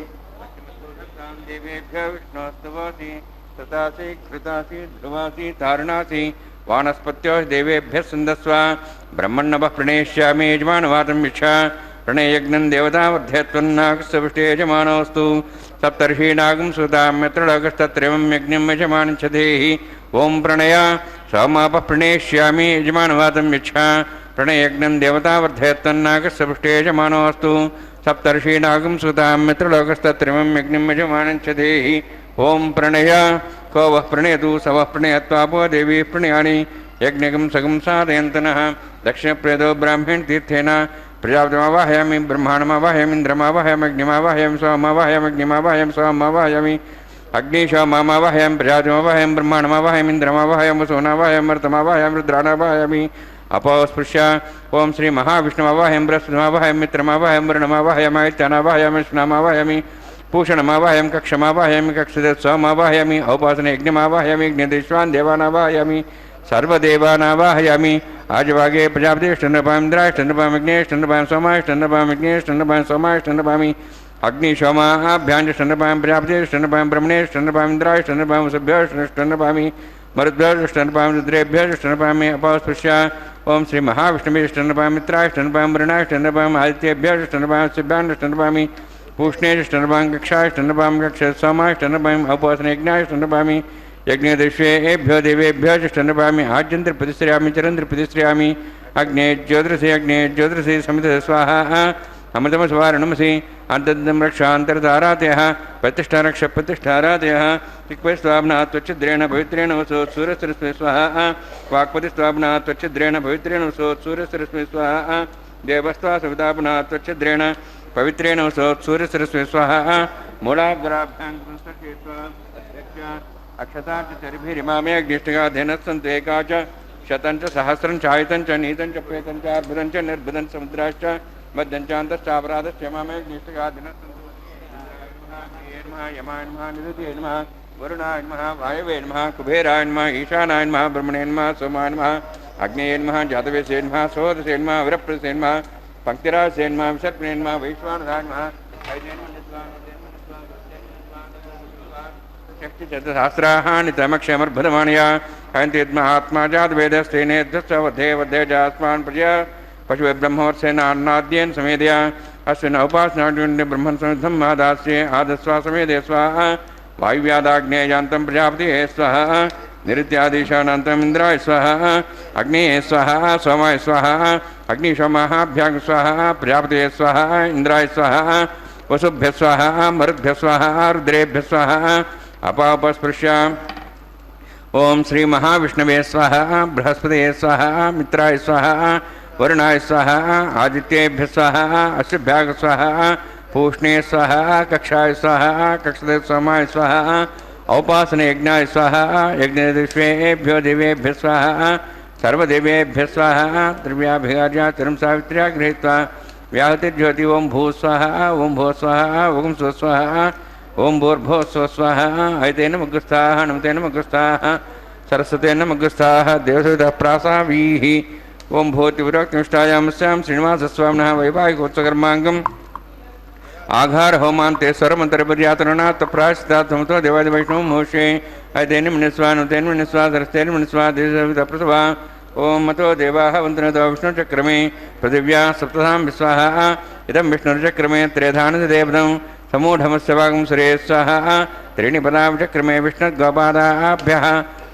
దేవేభ్యో విష్ణోస్తు భోసి సతాసి కృతాసి ధ్రువాసి తారుణాసి వానస్పత్యో దేవేభ్యः సందస్వ బ్రహ్మణ్ణవః ప్రణేష్యామి యజమానవాదం విచ్చా ప్రణయజ్ఞం దేవతావర్ధయత్వన్నాగస్తవిష్టే యజమానోస్తు సప్తర్షీణాగం సుతామ్యత్రలోకస్తత్రేవం యజ్ఞం యజమానచ్చదేహి ఓం ప్రణయ సోమాపః ప్రణేష్యామి యజమానవాదం విచ్చా ప్రణయజ్ఞం దేవతావర్ధయత్వన్నాగస్తవిష్టే యజమానోస్తు సప్తర్షీణాగం సుతామ్యత్రలోకస్తత్రేవం యజ్ఞం యజమానచ్చదేహి ఓం ప్రణయ को वह प्रणयतु स वः प्रणयत्वापो देवी प्रणयानि यज्ञकं सगं साधयन्तनः दक्षिणप्रेदो ब्राह्मण तीर्थेन प्रजापतिमावाहयामि ब्रह्माणमावाहयामि इन्द्रमावाहयामि अग्निमावाहयामि सोममावाहयामि अग्निमावाहयामि सोममावाहयामि अग्निशोमावाहयामि प्रजापतिमावाहयामि ब्रह्माणमावाहयामि इन्द्रमावाहयामि वसुनावाहयामि मरुतमावाहयामि रुद्राणावाहयामि अपस्पृश्य ओं श्री महाविष्णुमावाहयामि बृहस्पतिमावाहयामि मित्रमावाहयामि वरुणमावाहयामि आदित्यनावाहयामि स्नामावाहयामि पूषणमावाहयामि कक्षमावाहयामि कक्षमावाहयामि औपासने यज्ञमावाहयामि यज्ञदेश्वान् देवानावाहयामि सर्वदेवानावाहयामि आजवागे प्रजापतिष्ठन्नपामि इन्द्राष्टन्नपामि अग्नेष्टन्नपामि सोमाष्टन्नपामि यज्ञेष्टन्नपामि सोमाष्टन्नपामि अग्निशोमाभ्याञ्जष्टन्नपामि प्रजापतिष्ठन्नपामि ब्रह्मणेष्टन्नपामि इन्द्राष्टन्नपामि वसुभ्योष्टन्नपामि मरुद्भ्योष्टन्नपामि रुद्रेभ्योष्टन्नपामि अपस्पृश्य ओं श्री महाविष्णुवेष्टन्नपामि मित्राष्टन्नपामि वरुणाष्टन्नपामि आदित्येभ्योष्टन्नपामि शिव्याण्ष्टन्नपामि पूष्णेष्टन्नपामि कक्षाष्टन्नपामि कक्षसोमाष्टन्नपामि औपासने यज्ञाष्टन्नपामि यज्ञदेश्वेभ्यो देवेभ्यो ष्टन्नपामि आज्यन्त्रप्रतिश्रयामि चरन्त्रप्रतिश्रयामि अग्ने ज्योतिषे समित स्वाहा अमृतमस्वारणमसि अन्तर्दं रक्षान्तरतारातयः प्रतिष्ठारक्षप्रतिष्ठारातयः दिक्पतिस्वाम्ना त्वच्छिद्रेण पवित्रेण वसो सूर्यसरस्वती स्वाहा वाक्पतिस्वाम्ना त्वच्छिद्रेण पवित्रेण वसो सूर्यसरस्वती स्वाहा देवस्त्वा सवितापुना त्वच्छिद्रेण पवित्रेण वसो सूर्यसरस्वती स्वाहा मूलाग्राभ्यां अक्षताचरिभिरिमामे अग्निष्ठगाधेनस्सन्तु एका च शतं च सहस्रं चायतं च नीतं च प्रेतं च अर्बुदं च निर्बुदं समुद्राश्च मध्यं चान्तश्चापराधश्च मामे अग्निष्ठगाधेनस्सन्तु यमाय नमः निरुतिये नमः वरुणाय नमः वायवे नमः कुबेराय नमः ईशानाय नमः ब्रह्मणे नमः सोमाय नमः अग्नेये नमः जातवेदसे नमः सोदसे नमः विरप्रसे नमः पंक्तिरासे नमः विसर्पणे नमः वैश्वानराय नमः षष्टिचतुसहस्राणि तमक्षमर्भुतमानया हयन्तीत्महात्मा जातवेदस्तेनेध्वस्वधे वधे जास्मान् प्रजया पशुवे ब्रह्मवर्षेणान्नाद्येन समेदया अस्मिन् उपासनाड्युण्य ब्रह्मन् समिद्धं मादास्ये आदस्वा समेदे स्वाहा वायुव्यादाग्नेयान्तं प्रजापतिः स्वाहा निरुत्यादिशानान्तम् इन्द्राय स्वाहा अग्ने स्वाहा सोमाय स्वाहा अग्निशोमाभ्यां स्वाहा प्रजापतये स्वाहा इंद्राय स्वाहा वसुभ्य स्वाहा मरुद्भ्य स्वाहा रुद्रेभ्य स्वाहा अपापस्पृश्य ओम श्री महाविष्णवे स्वाहा बृहस्पतये स्वाहा मित्राय स्वाहा वरुणाय स्वाहा आदित्येभ्य स्वाहा अश्वभ्याग स्वाहा पूष्णे स्वाहा कक्षाय स्वाहा कक्षदे सोमाय स्वाहा औपासने यज्ञाय स्वाहा यज्ञेभ्यो देवेभ्य स्वाहा सर्वदेवेभ्य स्वाहा द्रव्याभिगार्या तिरं सावित्र्या गृहीत्वा व्याहतिर्ज्योति ओं भू स्वाहा ओं भो स्वाहा ओं स्व स्वाहा ओं भूर्भो स्व स्वाहा ऐतेन मुग्गस्थाः नमतेन मुग्गस्थाः सरस्वतेन मुग्गस्थाः देवसवितः प्रासावीः ओं भूतिविरोक्तिष्ठायामस्यां श्रीनिवासस्वामिनः वैवाहिकोत्सकर्माङ्गम् आघार होमांते स्वरमंत्रपर्यातरणात् प्राश्चितात्मतो देवादि वैष्णव मोषे ऐतेन मनिस्वा नुतेन मनिस्वा सरस्तेन मनिस्वा देवसवितः ओम मतो देवाः वन्दनतो विष्णुचक्रमे पृथिव्या सप्तधाम विस्वाहा इदं विष्णुचक्रमे त्रेधानदेवदं समूढमस्य वागं सुरे स्वाहा त्रीणि पदाचक्रमे विष्णुगोपादाभ्यः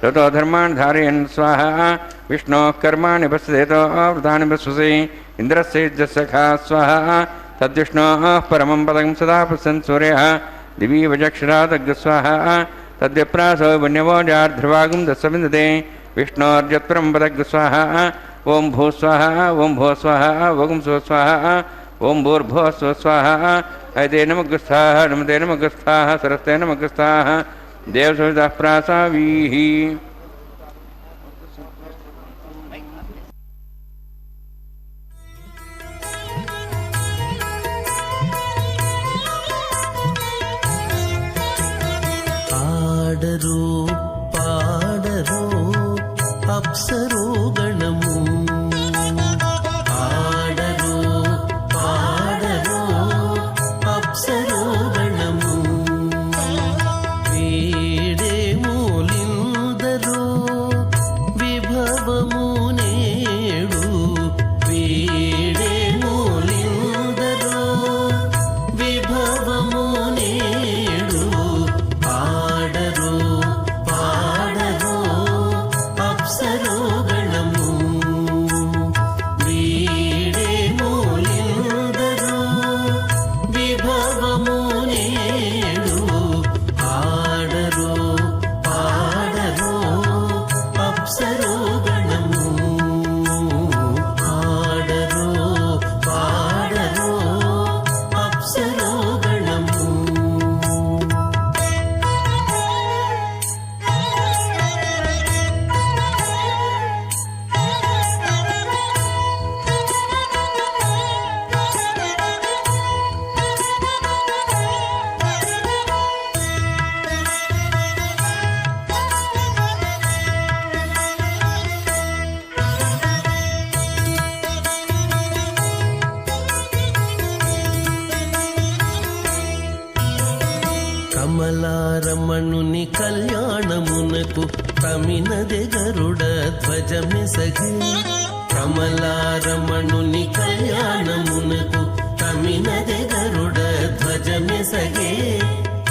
ततो धर्मान् धारयन् स्वाहा विष्णोः कर्माणि पश्येतो वृतानि पश्यसि इन्द्रस्य सखा स्वाहा तद्विष्णोः परमं पदं सदा पश्यन् सूर्यः दिवि वजक्षरादग्रस्वाहा तद्विप्रासो वन्यवो जार्ध्रवागुं दशविन्दते विष्णोर्जत्परं पदग्रस्वाहा ओं भू स्वाहा ओं भो स्वाहा ओं स्व स्वाहा ओं भूर्भो स्व स्वाहा ऐतेन मुग्गस्थाः नमतेन मुग्गस्थाः सरस्तेन मुग्गस्थाः देवसवितः प्रासावीः పాడరు పాడరు అప్సరో గణము పాడరు పాడరు అప్సరో గణము వీడే మూలిందరో విభవము నేడు వీడే మూలిందరో విభవము నేడు పాడరు పాడరు అప్సరో గణము వీడే మూలిందరో విభవము నేడు పాడరు పాడరు అప్సరో గణము పాడరు పాడరు అప్సరో గణము కమలారమణుని కళ్యాణమునకు తమినదె గరుడ ధ్వజమెసగే కమలారమణుని కళ్యాణమునకు తమినదె గరుడ ధ్వజమెసగే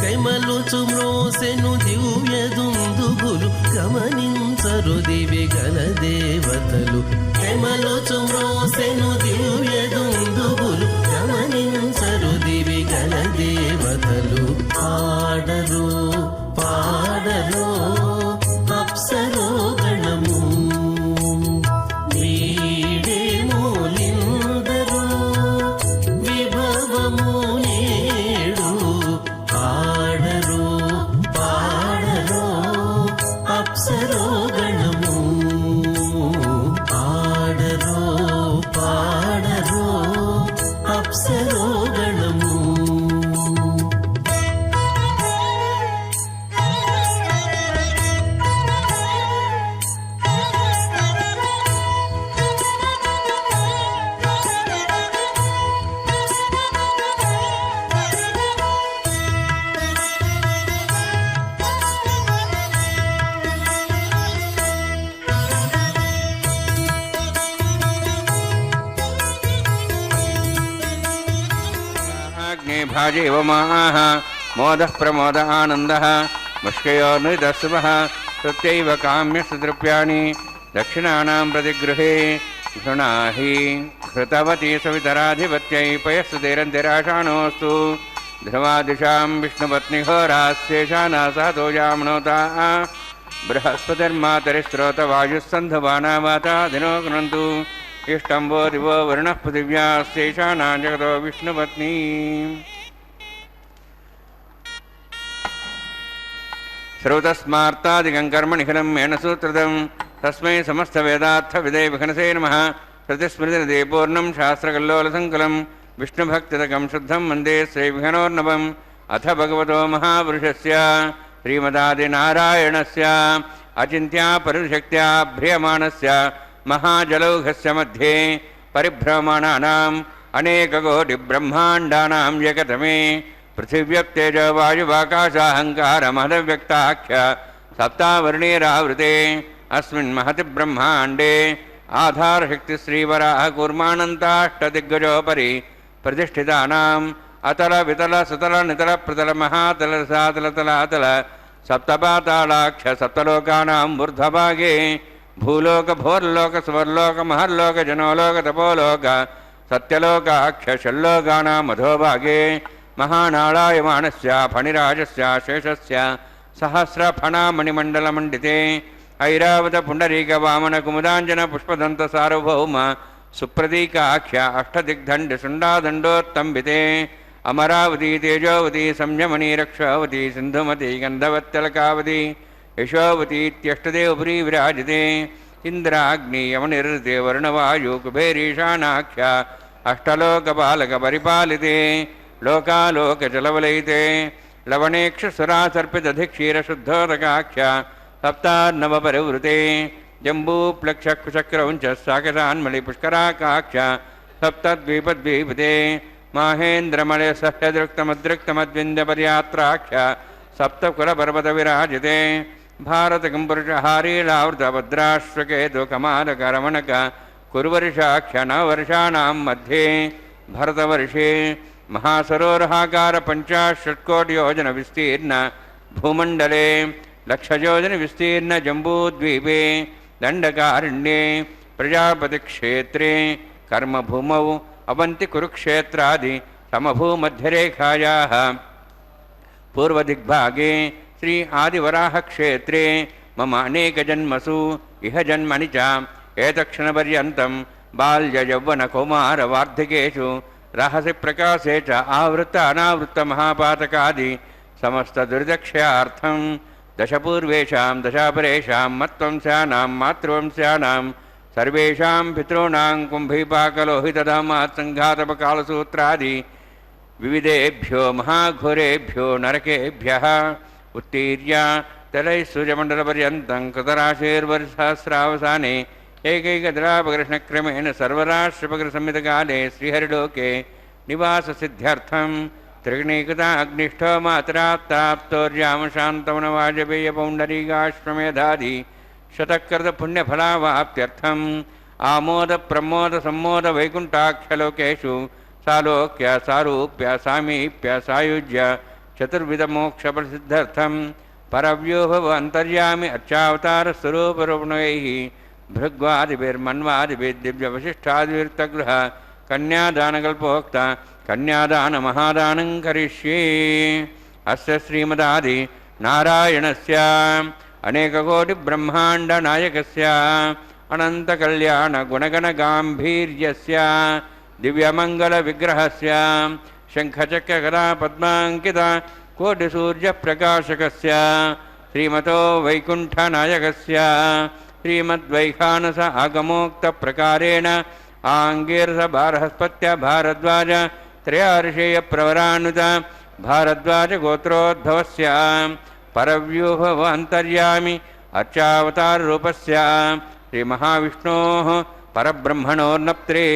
కైమలుచు మ్రోసెను దివ్య దుందుగులు గమనించరు దివి గల దేవతలు కైమలుచు మ్రోసెను దివ్య దుందుగులు గమనించరు దివి గల దేవతలు పాడరు పాడరు అప్సరో గణము వీడే మూలిందరో విభవము నేడు పాడరు పాడరు అప్సరో గణము పాడరు పాడరు అప్సరో గణము भाजेव माः मोदः प्रमोद आनन्दः मुष्कयोर्नितः शुभः तत्यैव काम्यस्तृप्यानि दक्षिणानां प्रतिगृहे घृणाहि घृतवती सवितराधिपत्यै पयस्तुतिरन्तिराशाणोऽस्तु ध्रुवादिशां विष्णुपत्निघोरास्येषाना सहतो याम्नोता बृहस्पतिर्मातरिस्रोतवायुस्सन्धवानावाता दिनो इष्टं वो दिवो वरुणः पृथिव्यास्येषानां जगतो विष्णुपत्नी श्रौतस्मार्तादिकं कर्म निखिलं मेन सूत्रदं तस्मै समस्तवेदार्थविदे विघ्नसे नमः प्रतिस्मृतिनिधे पूर्णं शास्त्रकल्लोलसङ्कुलं विष्णुभक्तिदकं शुद्धं वन्दे श्रीविघ्नोर्नवम् अथ भगवतो महापुरुषस्य श्रीमदादिनारायणस्य अचिन्त्या परिशक्त्या भ्रियमाणस्य महाजलौघस्य मध्ये परिभ्रमणानाम् अनेककोटिब्रह्माण्डानां एकतमे पृथिव्यप्तेज वायुवाकाशाहङ्कारमहदव्यक्ताख्य सप्तावर्णीरावृते अस्मिन् महति ब्रह्माण्डे आधारशक्तिश्रीवराः कूर्मानन्ताष्टदिग्गजोपरि प्रतिष्ठितानाम् अतल वितल सुतल नितल प्रतल महातल सातल तलातल सप्तपातालाख्य सप्तलोकानां ऊर्ध्वभागे भूलोक भोर्लोक सुवर्लोक महर्लोक जनोलोक तपोलोक सत्यलोकाख्य षल्लोकानां मधोभागे महानारायमाणस्य फणिराजस्य शेषस्य सहस्रफणामणिमण्डलमण्डिते ऐरावत पुण्डरीकवामन कुमुदाञ्जन पुष्पदन्त सार्वभौम सुप्रतीकाख्य अष्टदिग्दण्डशुण्डादण्डोत्तम्बिते अमरावती तेजोवती संयमनी रक्षावती सिन्धुमती गन्धवत्यलकावती यशोवतीत्यष्टदेवपुरी विराजिते इन्द्राग्नियमनिर्ते वर्णवायु कुबेरीशानाख्य अष्टलोकपालकपरिपालिते लोकालोकजलवलयिते लवणेक्षुसुरासर्पितधिक्षीरशुद्धोदकाख्य सप्तान्नवपरिवृते जम्बूप्लक्षकुशक्रौञ्च साकटान्मलिपुष्कराकाख्य सप्तद्वीपद्वीपते माहेन्द्रमलयसह्यदृक्तमदृक्तमद्विन्द्यपर्यात्राख्य सप्तकुलपर्वतविराजिते भारतकम्पुरुषहारीलावृतभद्राश्वकेतुकमालकरमणक कुर्वर्षाख्य नववर्षाणां मध्ये भरतवर्षे महासरोरहाकार 50 विस्तीर्ण भूमण्डले लक्षयोजन विस्तीर्ण जम्बूद्वीपे दण्डकारण्ये प्रजापतिक्षेत्रे कर्मभूमौ अवन्ति कुरुक्षेत्रादि समभूमध्यरेखायाः पूर्वदिग्भागे श्री आदिवराहक्षेत्रे मम अनेकजन्मसु इह जन्मनि च एतक्षणपर्यन्तं बाल्ययौवनकौमारवार्धिकेषु रहसि प्रकाशे च आवृत्त अनावृत्त महापातकादि समस्तदुर्दक्षयार्थं दशपूर्वेषां दशापरेषां मत्वंस्यानां मातृवंस्यानां सर्वेषां पितॄणां कुम्भीपाकलोहितधामात्सङ्घातपकालसूत्रादि विविधेभ्यो महाघोरेभ्यो नरकेभ्यः उत्तीर्य तलैः सूर्यमण्डलपर्यन्तं कृतराशेर्वर्षसहस्रावसाने एकैकदलापकृष्णक्रमेण सर्वराष्ट्रपकृसंहितकाले श्रीहरिलोके निवाससिद्ध्यर्थं त्रिगुणीकृताग्निष्ठो मातरात्ताप्तोर्यामशान्तवनवाजपेयपौण्डरीकाश्वमेधादि शतकृतपुण्यफलावाप्त्यर्थम् आमोदप्रमोदसम्मोदवैकुण्ठाख्यलोकेषु सालोक्य सारूप्य सामीप्य सायुज्य चतुर्विधमोक्षप्रसिद्धर्थं परव्यूहव अन्तर्यामि अर्चावतारस्वरूपरूपिणैः भृग्वादिभिर्मन्वादिभिर्दिव्यवशिष्ठादिभिर्तगृह कन्यादानकल्पोक्त कन्यादानमहादानं करिष्ये। अस्य श्रीमदादि नारायणस्य अनेककोटिब्रह्माण्डनायकस्य अनन्तकल्याणगुणगणगाम्भीर्यस्य दिव्यमङ्गलविग्रहस्य शङ्खचक्रगदापद्माङ्कित कोटिसूर्यप्रकाशकस्य श्रीमतो वैकुण्ठनायकस्य श्रीमद्वैखानस आगमोक्तप्रकारेण आङ्गीरसबारहस्पत्य भारद्वाज त्रयार्षेयप्रवरानुत भारद्वाजगोत्रोद्भवस्य परव्यूहवन्तर्यामि अर्चावताररूपस्य श्रीमहाविष्णोः परब्रह्मणोर्नप्त्रे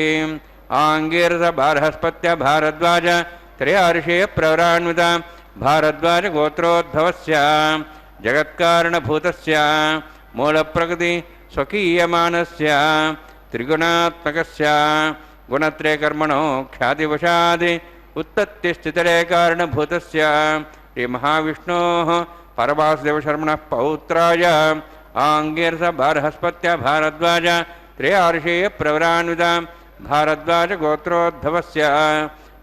आङ्गीरसबारहस्पत्य भारद्वाज त्रयार्षेयप्रवरान्वित भारद्वाजगोत्रोद्भवस्य जगत्कारणभूतस्य मूलप्रकृति स्वकीयमानस्य त्रिगुणात्मकस्य गुणत्रयकर्मणो ख्यातिवशादि उत्पत्तिस्थितिलयकारणभूतस्य श्रीमहाविष्णोः परवासुदेवशर्मणः पौत्राय आङ्गीरस बृहस्पत्या भारद्वाज त्रयार्षेय प्रवरान्विता भारद्वाज गोत्रोद्भवस्य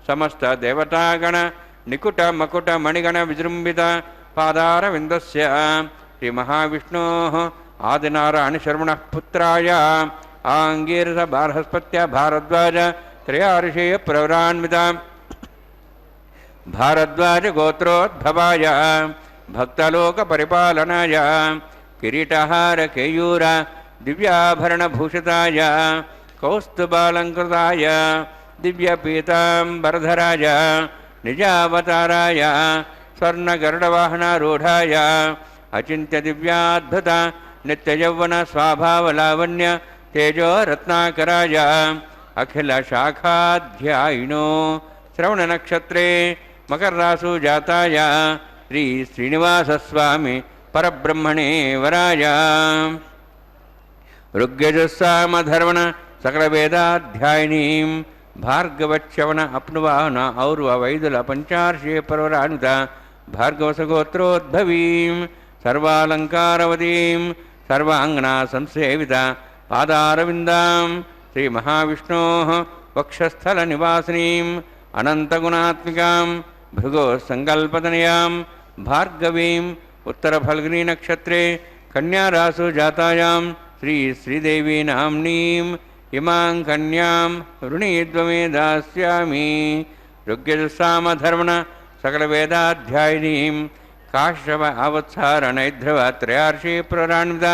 समस्तदेवतागण निकुट मकुट मणिगण विजृम्भित पादारविन्दस्य श्रीमहाविष्णोः आदिनारायणशर्मणः पुत्राय आङ्गीरस बृहस्पत्या भारद्वाज त्रयार्षेय प्रवरान्विता भारद्वाज गोत्रोद्भवाय भक्तलोक परिपालनाय किरीटहार केयूर दिव्याभरणभूषिताय कौस्तुभालङ्कृताय दिव्यपीताम्बरधराय निजावताराय स्वर्णगरुडवाहनारूढाय अचिन्त्य दिव्याद्भुत नित्ययौवन स्वाभावलावण्य तेजो रत्नाकराय अखिलशाखाध्यायिनो श्रवणनक्षत्रे मकररासु जाताय श्री श्रीनिवासस्वामी परब्रह्मणे वराय ऋग्यजुस्सामधर्वण सकलवेदाध्यायिनीं भार्गवच्यवन अप्नुवाहन और्ववैदुल पञ्चार्षे परवरानुत भार्गवसगोत्रोद्भवीं सर्वालङ्कारवतीं सर्वाङ्गना संसेविता पादारविन्दां श्रीमहाविष्णोः वक्षस्थलनिवासिनीं अनन्तगुणात्मिकां भृगो सङ्कल्पतनयां भार्गवीं उत्तरफल्गुनीनक्षत्रे कन्यारासु जातायां श्रीदेवी नाम्नीं इमां कन्यां ऋणीद्वमे दास्यामि ऋग्यजुस्सामधर्मण सकलवेदाध्यायिनीं काश्यप आवत्सारणैध्रव त्रयार्षे प्ररान्विता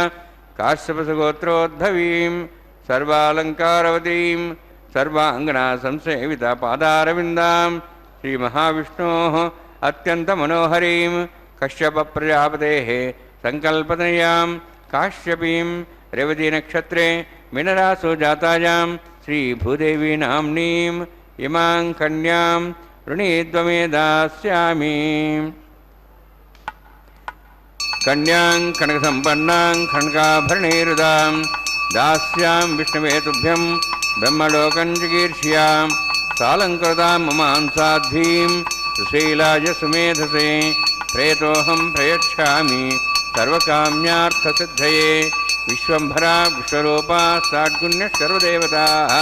काश्यपसगोत्रोद्भवीं सर्वालङ्कारवतीं सर्वाङ्गना संसेविता पादारविन्दां श्रीमहाविष्णोः अत्यन्तमनोहरीं कश्यपप्रजापतेः सङ्कल्पतनयां काश्यपीं रेवतीनक्षत्रे मीनरासु जातायां श्रीभूदेवी नाम्नीं इमां कन्यां ऋणीद्वमे दास्यामि कन्यां कनकसम्पन्नां खण्डकाभरणैरुदां दास्यां विष्णवे तुभ्यं ब्रह्मलोकं चिकीर्ष्यां सालङ्कृतां ममां साध्वीं सुशीलाय सुमेधसे प्रेतोऽहं प्रयच्छामि सर्वकाम्यार्थसिद्धये विश्वम्भरा विश्वरूपा साड्गुण्यः सर्वदेवताः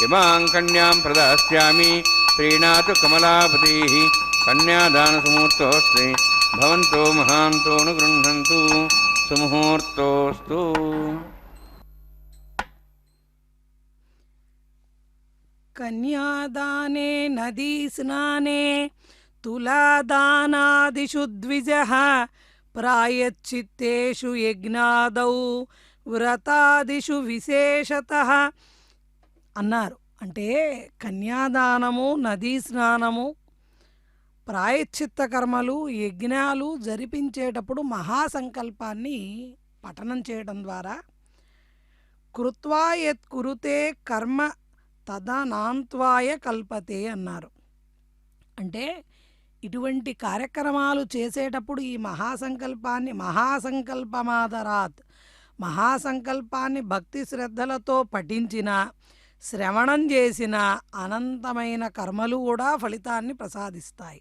इमां कन्यां प्रदास्यामि प्रीणातु कमलापतिः कन्यादानसमुहूर्तोऽस्ति भवन्तो महान्तो अनुगृह्णन्तु सुमुहूर्तोऽस्तु। कन्यादाने नदी स्नाने तुलादानादिषु द्विजः प्रायश्चित्तेषु यज्ञादौ వ్రతాదిషు విశేషతః అన్నారు. అంటే కన్యాదానము, నదీ స్నానము, ప్రాయశ్చిత్త కర్మలు, యజ్ఞాలు జరిపించేటప్పుడు మహాసంకల్పాన్ని పఠనం చేయడం ద్వారా కృత్వా యత్ కురుతే కర్మ తదనాంత్వాయ కల్పతే అన్నారు. అంటే ఇటువంటి కార్యక్రమాలు చేసేటప్పుడు ఈ మహాసంకల్పాన్ని మహాసంకల్పాన్ని భక్తి శ్రద్ధలతో పఠించిన, శ్రవణం చేసిన అనంతమైన కర్మలు కూడా ఫలితాన్ని ప్రసాదిస్తాయి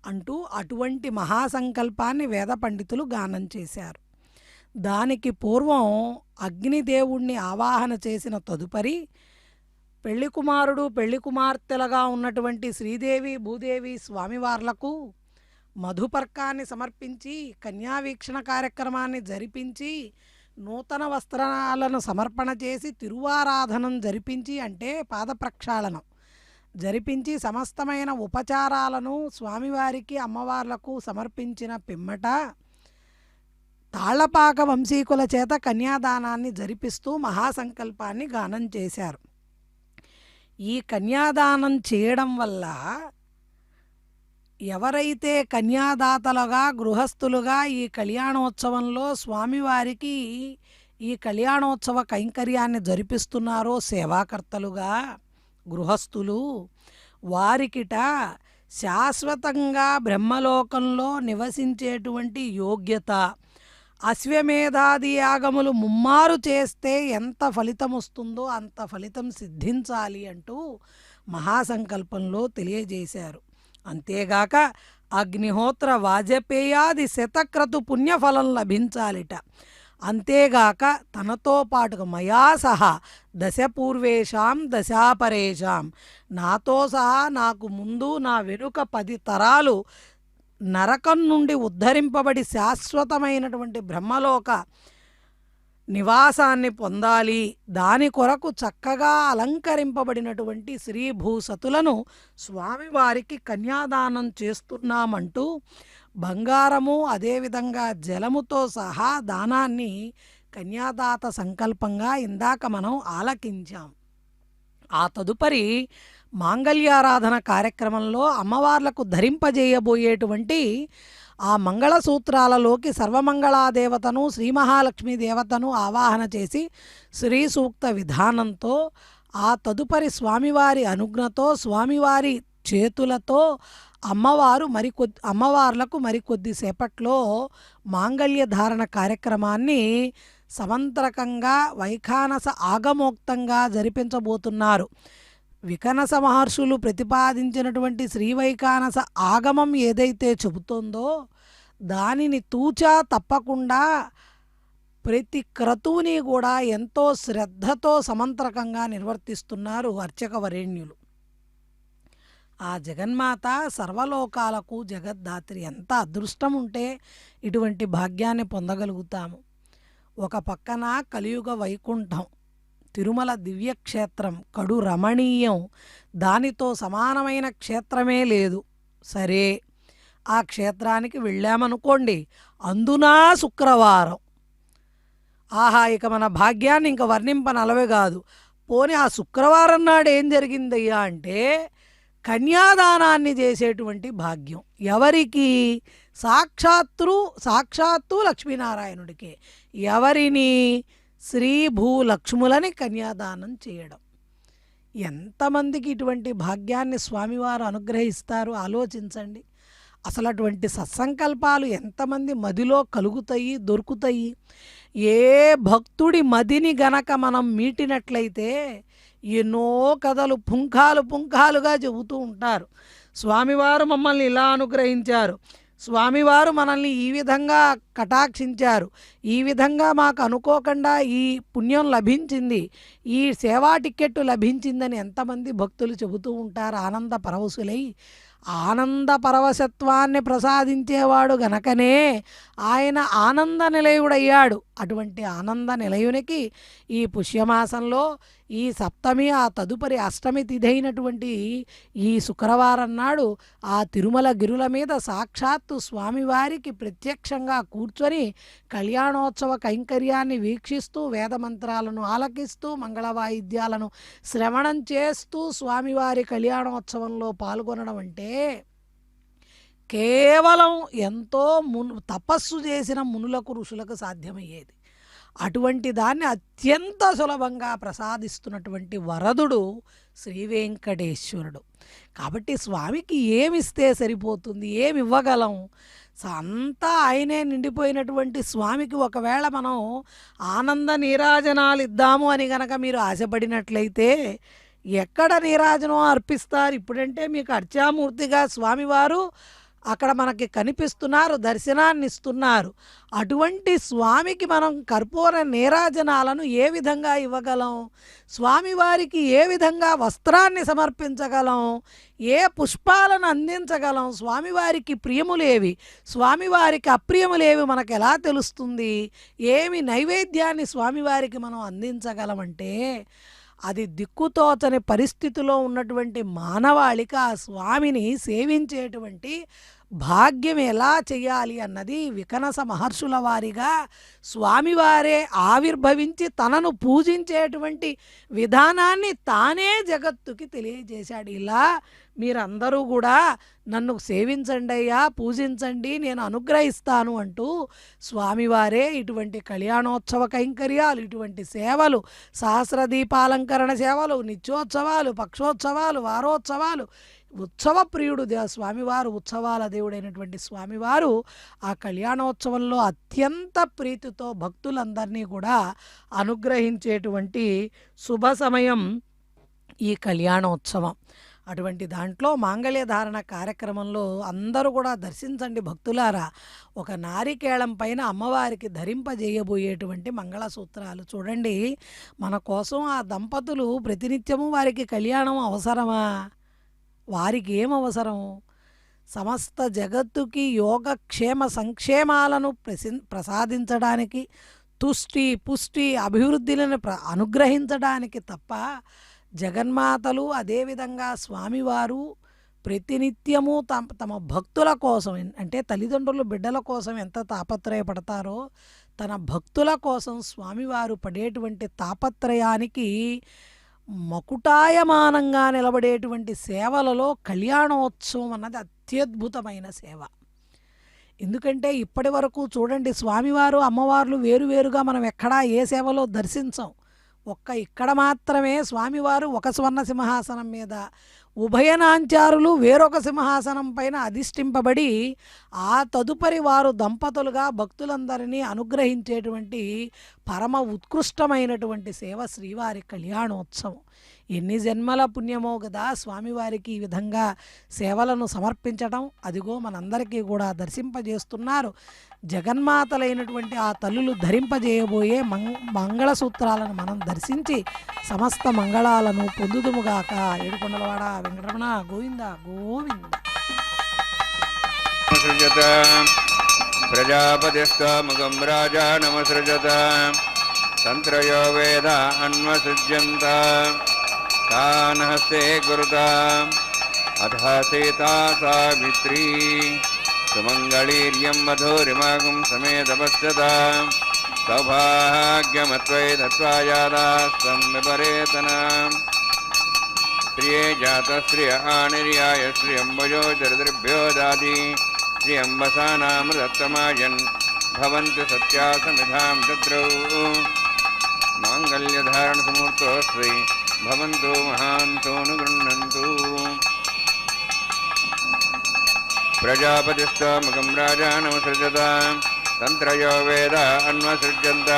అంటూ అటువంటి మహాసంకల్పాన్ని వేద పండితులు గానం చేశారు. దానికి పూర్వం అగ్నిదేవుణ్ణి ఆవాహన చేసిన తదుపరి పెళ్లి కుమారుడు పెళ్లి కుమార్తెలుగా ఉన్నటువంటి శ్రీదేవి భూదేవి స్వామివార్లకు మధుపర్కాన్ని సమర్పించి కన్యావీక్షణ కార్యక్రమాన్ని జరిపించి నూతన వస్త్రాలను సమర్పణ చేసి తిరువారాధనం జరిపించి, అంటే పాదప్రక్షాళనం జరిపించి సమస్తమైన ఉపచారాలను స్వామివారికి అమ్మవార్లకు సమర్పించిన పిమ్మట తాళ్లపాక వంశీకుల చేత కన్యాదానాన్ని జరిపిస్తూ మహాసంకల్పాన్ని గానం చేశారు. ఈ కన్యాదానం చేయడం వల్ల ఎవరైతే కన్యాదాతలుగా గృహస్థులుగా ఈ కళ్యాణోత్సవంలో స్వామివారికి ఈ కళ్యాణోత్సవ కైంకర్యాన్ని జరిపిస్తున్నారో సేవాకర్తలుగా గృహస్థులు, వారికిట శాశ్వతంగా బ్రహ్మలోకంలో నివసించేటువంటి యోగ్యత, అశ్వమేధాది యాగములు ముమ్మారు చేస్తే ఎంత ఫలితం వస్తుందో అంత ఫలితం సిద్ధించాలి అంటూ మహాసంకల్పంలో తెలియజేశారు. అంతేగాక అగ్నిహోత్ర వాజపేయాది శతక్రతు పుణ్యఫలం లభించాలిట. అంతేగాక తనతో పాటుగా మయా సహా దశపూర్వేషాం దశాపరేషాం, నాతో సహా నాకు ముందు నా వెనుక 10 తరాలు నరకం నుండి ఉద్ధరింపబడి శాశ్వతమైనటువంటి బ్రహ్మలోక నివాసాన్ని పొందాలి, దాని కొరకు చక్కగా అలంకరింపబడినటువంటి శ్రీభూసతులను స్వామివారికి కన్యాదానం చేస్తున్నామంటూ బంగారము అదేవిధంగా జలముతో సహా దానాన్ని కన్యాదాత సంకల్పంగా ఇందాక మనం ఆలకించాం. ఆ తదుపరి మాంగళ్యారాధన కార్యక్రమంలో అమ్మవార్లకు ధరింపజేయబోయేటువంటి ఆ మంగళసూత్రాలలోకి సర్వమంగళాదేవతను శ్రీ మహాలక్ష్మీ దేవతను ఆవాహన చేసి శ్రీ సూక్త విధానంతో ఆ తదుపరి స్వామివారి అనుజ్ఞతో స్వామివారి చేతులతో అమ్మవార్లకు మరికొద్దిసేపట్లో మాంగళ్య ధారణ కార్యక్రమాన్ని సమంత్రకంగా వైఖానస ఆగమోక్తంగా జరిపించబోతున్నారు. వికనస మహర్షులు ప్రతిపాదించినటువంటి శ్రీవైఖానస ఆగమం ఏదైతే చెబుతోందో దానిని తూచా తప్పకుండా ప్రతి క్రతువుని కూడా ఎంతో శ్రద్ధతో సమంత్రకంగా నిర్వర్తిస్తున్నారు అర్చక వరేణ్యులు. ఆ జగన్మాత సర్వలోకాలకు జగద్ధాత్రి. ఎంత అదృష్టం ఉంటే ఇటువంటి భాగ్యాన్ని పొందగలుగుతాము. ఒక పక్కన కలియుగ వైకుంఠం, తిరుమల దివ్యక్షేత్రం కడు రమణీయం, దానితో సమానమైన క్షేత్రమే లేదు. సరే, ఆ క్షేత్రానికి వెళ్ళామనుకోండి, అందునా శుక్రవారం, ఆహా, ఇక మన భాగ్యాన్ని ఇంక వర్ణింపనలవే కాదు. పోనీ ఆ శుక్రవారం నాడు ఏం జరిగిందయ్యా అంటే కన్యాదానాన్ని చేసేటువంటి భాగ్యం ఎవరికి? సాక్షాత్తు లక్ష్మీనారాయణుడికి. ఎవరిని? శ్రీ భూలక్ష్ములని కన్యాదానం చేయడం. ఎంతమందికి ఇటువంటి భాగ్యాన్ని స్వామివారు అనుగ్రహిస్తారు ఆలోచించండి. అసలు అటువంటి సత్సంకల్పాలు ఎంతమంది మదిలో కలుగుతాయి, దొరుకుతాయి? ఏ భక్తుడి మదిని గనక మనం మీటినట్లయితే ఎన్నో కథలు పుంఖాలుగా చెబుతూ ఉంటారు. స్వామివారు మమ్మల్ని ఇలా అనుగ్రహించారు, స్వామివారు మనల్ని ఈ విధంగా కటాక్షించారు, ఈ విధంగా మాకు అనుకోకుండా ఈ పుణ్యం లభించింది, ఈ సేవా టిక్కెట్టు లభించిందని ఎంతమంది భక్తులు చెబుతూ ఉంటారు ఆనంద పరవశులై. ఆనంద పరవశత్వాన్ని ప్రసాదించేవాడు గనకనే ఆయన ఆనంద నిలయుడయ్యాడు. అటువంటి ఆనంద నిలయునికి ఈ పుష్యమాసంలో ఈ సప్తమి, ఆ తదుపరి అష్టమి తిథి అయినటువంటి ఈ శుక్రవారం నాడు ఆ తిరుమల గిరుల మీద సాక్షాత్తు స్వామివారికి ప్రత్యక్షంగా కూర్చొని కళ్యాణోత్సవ కైంకర్యాన్ని వీక్షిస్తూ వేదమంత్రాలను ఆలకిస్తూ మంగళవాయిద్యాలను శ్రవణం చేస్తూ స్వామివారి కళ్యాణోత్సవంలో పాల్గొనడం అంటే కేవలం ఎంతో తపస్సు చేసిన మునులకు ఋషులకు సాధ్యమయ్యేది. అటువంటి దాన్ని అత్యంత సులభంగా ప్రసాదిస్తున్నటువంటి వరదుడు శ్రీ వెంకటేశ్వరుడు. కాబట్టి స్వామికి ఏమిస్తే సరిపోతుంది? ఏమి ఇవ్వగలం? అంతా ఆయనే నిండిపోయినటువంటి స్వామికి ఒకవేళ మనం ఆనంద నీరాజనాలు ఇద్దాము అని గనక మీరు ఆశపడినట్లయితే ఎక్కడ నీరాజనం అర్పిస్తారు? ఇప్పుడంటే మీకు అర్చామూర్తిగా స్వామివారు అక్కడ మనకి కనిపిస్తున్నారు, దర్శనాన్ని ఇస్తున్నారు. అటువంటి స్వామికి మనం కర్పూర నీరాజనాలను ఏ విధంగా ఇవ్వగలం? స్వామివారికి ఏ విధంగా వస్త్రాన్ని సమర్పించగలం? ఏ పుష్పాలను అందించగలం? స్వామివారికి ప్రియములేవి, స్వామివారికి అప్రియములేవి మనకు ఎలా తెలుస్తుంది? ఏమి నైవేద్యాన్ని స్వామివారికి మనం అందించగలమంటే అది దిక్కుతోచని పరిస్థితిలో ఉన్నటువంటి మానవాళికి ఆ స్వామిని సేవించేటువంటి భాగ్యం ఎలా చెయ్యాలి అన్నది వికనస మహర్షుల వారిగా స్వామివారే ఆవిర్భవించి తనను పూజించేటువంటి విధానాన్ని తానే జగత్తుకి తెలియజేశాడు. ఇలా మీరందరూ కూడా నన్ను సేవించండి అయ్యా, పూజించండి, నేను అనుగ్రహిస్తాను అంటూ స్వామివారే ఇటువంటి కళ్యాణోత్సవ కైంకర్యాలు, ఇటువంటి సేవలు, సహస్రదీపాలంకరణ సేవలు, నిత్యోత్సవాలు, పక్షోత్సవాలు, వారోత్సవాలు, ఉత్సవ ప్రియుడు స్వామివారు, ఉత్సవాల దేవుడైనటువంటి స్వామివారు ఆ కళ్యాణోత్సవంలో అత్యంత ప్రీతితో భక్తులందరినీ కూడా అనుగ్రహించేటువంటి శుభ సమయం ఈ కళ్యాణోత్సవం. అటువంటి దాంట్లో మాంగళ్య ధారణ కార్యక్రమంలో అందరూ కూడా దర్శించండి భక్తులారా. ఒక నారికేళం పైన అమ్మవారికి ధరింపజేయబోయేటువంటి మంగళసూత్రాలు చూడండి. మన కోసం ఆ దంపతులు ప్రతినిత్యము వారికి కళ్యాణం అవసరమా? వారికి ఏం అవసరం? సమస్త జగత్తుకి యోగక్షేమ సంక్షేమాలను ప్రసాదించడానికి, తుష్టి పుష్టి అభివృద్ధిలను అనుగ్రహించడానికి తప్ప జగన్మాతలు అదేవిధంగా స్వామివారు ప్రతినిత్యము తమ భక్తుల కోసం, అంటే తల్లిదండ్రులు బిడ్డల కోసం ఎంత తాపత్రయపడతారో తన భక్తుల కోసం స్వామివారు పడేటువంటి తాపత్రయానికి మకుటాయమానంగా నిలబడేటువంటి సేవలలో కళ్యాణోత్సవం అన్నది అత్యద్భుతమైన సేవ. ఎందుకంటే ఇప్పటి వరకు చూడండి, స్వామివారు అమ్మవార్లు వేరువేరుగా మనం ఎక్కడా ఏ సేవలో దర్శించం. ఇక్కడ మాత్రమే స్వామివారు ఒక స్వర్ణ సింహాసనం మీద, ఉభయనాంచారులు వేరొక సింహాసనం పైన అధిష్ఠింపబడి ఆ తదుపరి వారు దంపతులుగా భక్తులందరినీ అనుగ్రహించేటువంటి పరమ ఉత్కృష్టమైనటువంటి సేవ శ్రీవారి కళ్యాణోత్సవం. ఎన్ని జన్మల పుణ్యమో కదా స్వామివారికి ఈ విధంగా సేవలను సమర్పించడం. అదిగో మనందరికీ కూడా దర్శింపజేస్తున్నారు. జగన్మాతలైనటువంటి ఆ తల్లులు ధరింపజేయబోయే మంగళసూత్రాలను మనం దర్శించి సమస్త మంగళాలను పొందుదుముగాక. ఏడుకొండలవాడ వెంకటరమణ గోవింద గోవింద. ప్రజాపతిస్తముఖం రాజా నమసృజత తంత్రయో వేద అన్వసృజ్యంత తానహస్తే గురుత అథ సీతా సావిత్రీ సుమంగళీర్యం మధురిమాగం సమేతపశ్యత సౌభాగ్యమత్వై దత్వాయాదాస్తం విపరేతన శ్రియే జాత శ్రియ ఆనిర్యాయ శ్రియంబజో దరిద్రభ్యో దాది శ్రియంబసానామృతమాయన్ భవంతు సత్యా సమిధాం దద్రౌ మాంగళ్యధారణ సమూర్తోస్త్రీ భవంతు మహాంతోను గృహ్ణంతు. ప్రజాపతిస్తముఖం రాజా నమసృజత తంత్రయో వేద అన్వసృజ్యంత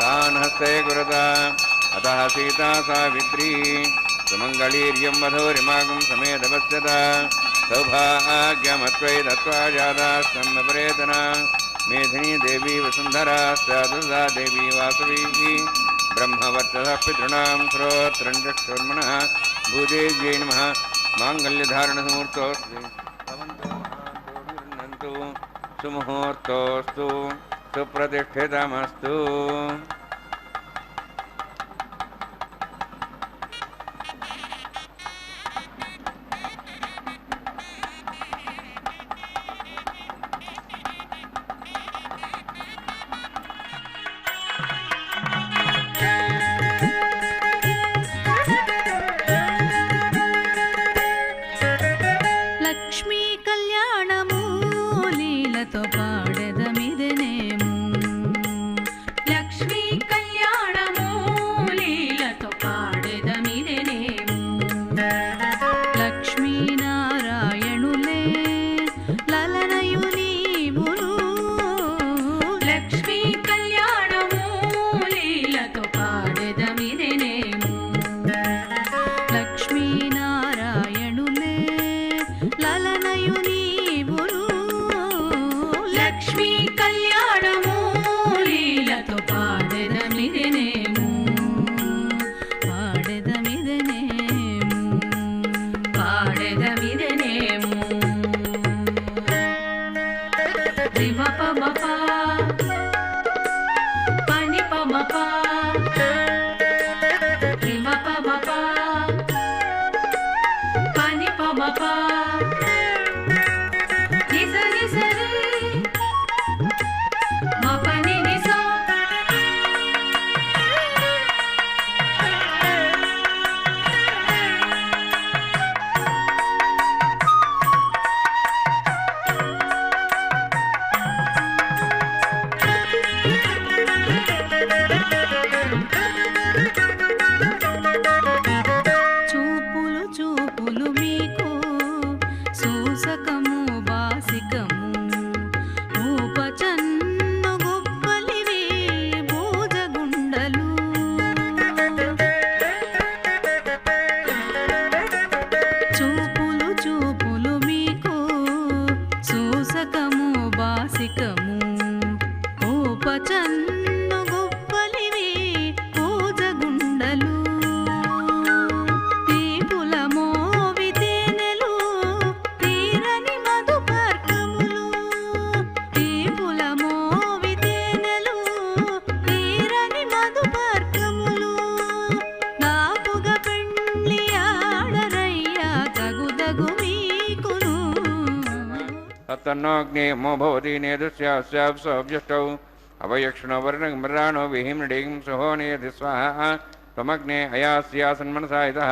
తానహస్తే గురత అతః సీతా సావిత్రీ సుమంగళీర్యం మధురిమాగం సమేతపశ్యత సౌభాగ్యమత్వై దత్వా జాతాస్తం విపరేతన మేధినీ దేవీ వసుంధరా సదుసా దేవీ వాసవీ బ్రహ్మవర్చస పితॄణాం శ్రోత్రం చక్షుర్మణః భూదేవ్యై నమః. మాంగళ్యధారణ సమూర్తోస్తి భవంతు మహాంతో గృహ్ణంతు సుముహూర్తోస్తు సుప్రతిష్ఠితమస్తు. లక్ష్మీ కళ్యాణము లీలతో పాడెదమిదనేము. లక్ష్మీ तत्तन्नोऽग्निमो भवति नेदुस्यास्याप्सोऽभ्यष्टौ अवयक्षणो वर्णमृणानो विहिमृडिं सुहो नेदि स्वाहा त्वमग्ने अयास्यासन्मनसा इतः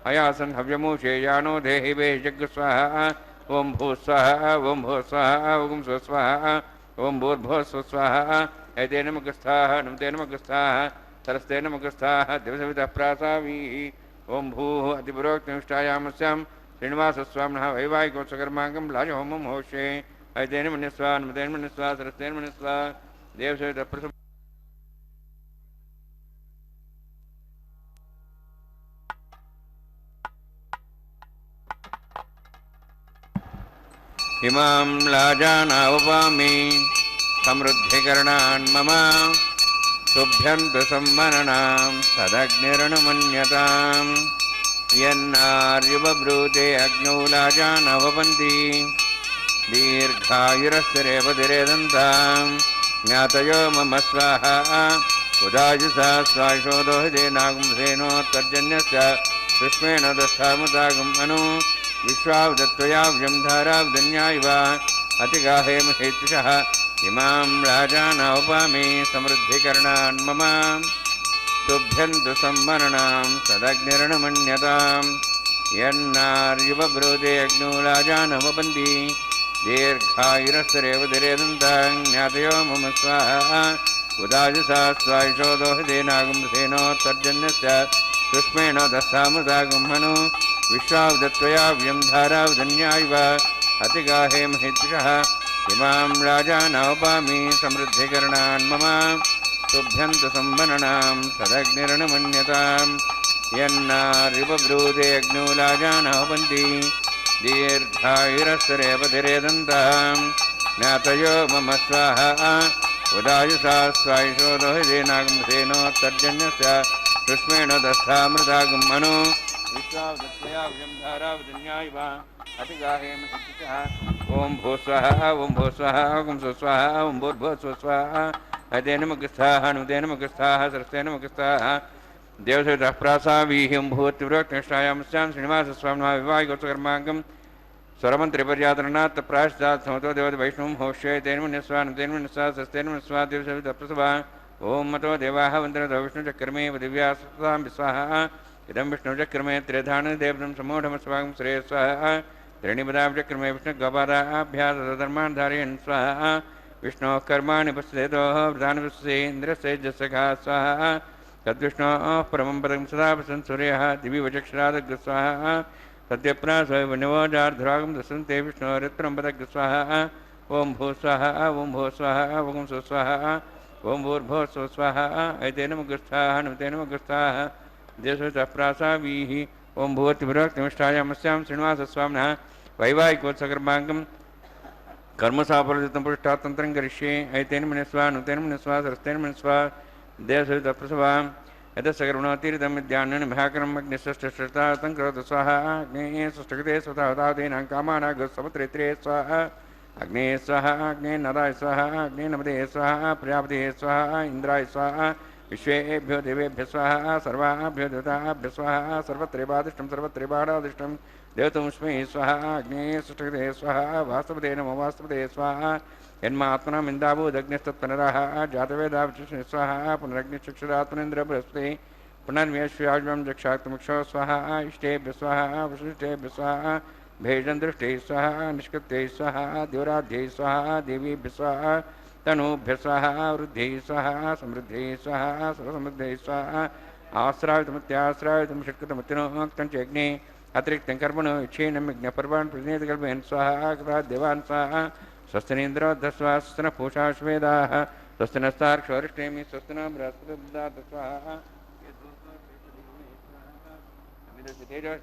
अयासन् हव्यमूषे यानो देहि वेजग् स्वाहा ॐ भूस्वाहा ॐ भूस्वाहा ॐ स्वस्वाहा ॐ भूर्भुवस्वस्वाहा एतेन मुखस्थाः नमतेन मुखस्थाः सरस्तेन मुखस्थाः दिवसविदः प्रासावीः ॐ भूः अतिपुरोक्तनिष्ठायामस्यां श्रीनिवासस्वामिनः वैवाहिकोत्सकर्माङ्गं लाजहोमं होष्ये एतेन मन्यस्वा नमतेन मन्यस्वा सरस्तेन मन्यस्वा देवसविदः प्रसव इमां लाजानावपामि समृद्धिकरणान् मम तुभ्यन्तु सम्मननां तदग्निरनुमन्यताम् यन्नार्युबब्रूते अग्नौ लाजानवपन्ति दीर्घायुरस्तिरेपतिरेदन्तां ज्ञातयो मम स्वाहा उदायुषा स्वाशोदोहितेनागुंसेनोत्तर्जन्यस्य पुष्पेण दस्थामुदागुम् अनु विश्वावदत्त्वयाव्यं धारावदन्या इव अतिगाहे महेतुषः इमां राजानावपामि समृद्धिकरणान् मम तुभ्यन्तु सम्मरणां तदग्निरनुमन्यताम् यन्नार्युबब्रूते अग्नौ राजानवपन्ति दीर्घायुरस्तरेवतिरेदन्तां ज्ञातयो मम स्वाहा उदायुषा स्वायुषोदोहितेनागुंसेनोत्तर्जन्यस्य पुष्पेण दस्थामुदागुम् अनु विश्वावदत्त्वयाव्यं धारावदन्या इव अतिगाहे महेतुषः इमां राजानावपामि समृद्धिकरणान् मम तुभ्यन्तु सम्मननां तदग्निरनुमन्यताम् यन्नार्युबब्रूते अग्नौ राजानवपन्ति दीर्घायुरस्तरेपतिरेदन्तां ज्ञातयो मम स्वाहा उदायुषा स्वायुषोदोहितेनागुंसेनोत्तर्जन्यस्य पुष्पेण दस्थामृतागुम् अनु विश्वावदत्त्वयाव्यं धारावदन्या इव अतिगाहे महेतुषः ॐ भूस्वाहा ॐ भूस्वाहा ॐ स्वस्वाहा ॐ भूर्भुवस्वस्वाहा अतेन मुखस्थाः नुतेन मुखस्थाः सरस्तेन मुखस्थाः देवसवितः प्रासावीः ॐ भूवत्तिव्रोक्तनिष्ठायामस्यां श्रीनिवासस्वामिनः वैवाहिकोत्सकर्माङ्गं स्वरमन्त्रिपर्यातरणात् प्रायश्चात् समतो देवता वैष्णवं होष्ये तेन मन्यस्वा नुतेन मन्यस्वा सरस्तेन मन्यस्वा देवसवितः प्रसवा ॐ मतो देवाः वन्दनतो विष्णुचक्रमे दिव्यास्तां विस्वाहा इदं विष्णुचक्रमे त्रिधानदेवं समूढमस्वागं श्रेय स्वाहा त्रीणिपदाब्जक्रमे विष्णुगोपादाभ्यासधर्मान् धारयन् स्वाहा विष्णोः कर्माणि पश्येतोः प्रधानपश्ये इन्द्रस्य जसखा स्वाहा तद्विष्णोः परमं पदं सदा पश्यन् सूर्यः दिविवचक्षरादग् स्वाहा सत्यप्रासवनवोजार्धरागं दशन्ते विष्णोरित्रं पदग् स्वाहा ॐ भूस्वाहा ॐ भूस्वाहा ॐ स्वस्वाहा ॐ भूर्भुवस्वस्वाहा एतेन मुखस्थाः नमतेन मुखस्थाः देशतः प्रासावीः ॐ भूवत्तिविरोक्तनिष्ठायामस्यां श्रीनिवासस्वामिनः वैवाहिकोत्सकर्माङ्गं कर्मसाफलयुतं पुरुषातन्त्रं करिष्ये एतेन मन्यस्वा नुतेन मन्यस्वा सरस्तेन मन्यस्वा देवसवितः प्रसवा यतस्सकर्मणोतीरितं विद्यान्नं भयाकरम् अग्निष्ठष्टष्टातं करोतु स्वाहा अग्नेः सुष्ठकृते स्वतावतावतीनां कामानागसमुत्रेत्रे स्वाहा अग्नेः स्वाहा अग्नेः नराय स्वाहा अग्नेः नमते स्वाहा प्रजापते स्वाहा इन्द्राय स्वाहा विश्वेभ्यो देवेभ्यः स्वाहा सर्वाभ्यो देवताभ्यः स्वाहा सर्वत्रैवादिष्टं सर्वत्रैवाडादिष्टं देवतमस्मै स्वाहा अग्नेः सुष्ठकृते स्वाहा वास्तवते नमो वास्तवते स्वाहा यन्मात्मनाम् इन्दावोदग्निस्तत्पुनरः जातवेदावचिष्णे स्वाहा पुनरग्निचक्षुरात्मनेन्द्र बृहस्पति पुनर्व्यश्व्याज्वं जक्षाक्तमुक्षो स्वाहा इष्टेभ्यः स्वाहा वशिष्ठेभ्यः स्वाहा भेजन्दृष्टैः स्वाहा निष्कृत्यैः स्वाहा द्योराध्यैः स्वाहा देवीभ्यः स्वाहा तनूभ्यः स्वाहा वृद्धिः स्वाहा समृद्धिः स्वाहा सर्वसमृद्धिः स्वाहा आश्रावितमत्याश्रावितं षट्कृतमत्तिनोक्तं च यज्ञे अतिरिक्तं कर्मणो इच्छेनं यज्ञपर्वान् प्रतिनिधिकल्पयन् स्वाहा कृता देवान् स्वाहा स्वस्तिनेन्द्रो दस्वा स्वस्तिनः पूषा श्वेदाः स्वस्तिनस्तार्क्ष्वरिष्टेमि स्वस्तिनः बृहस्पतिर्दधातु स्वाहा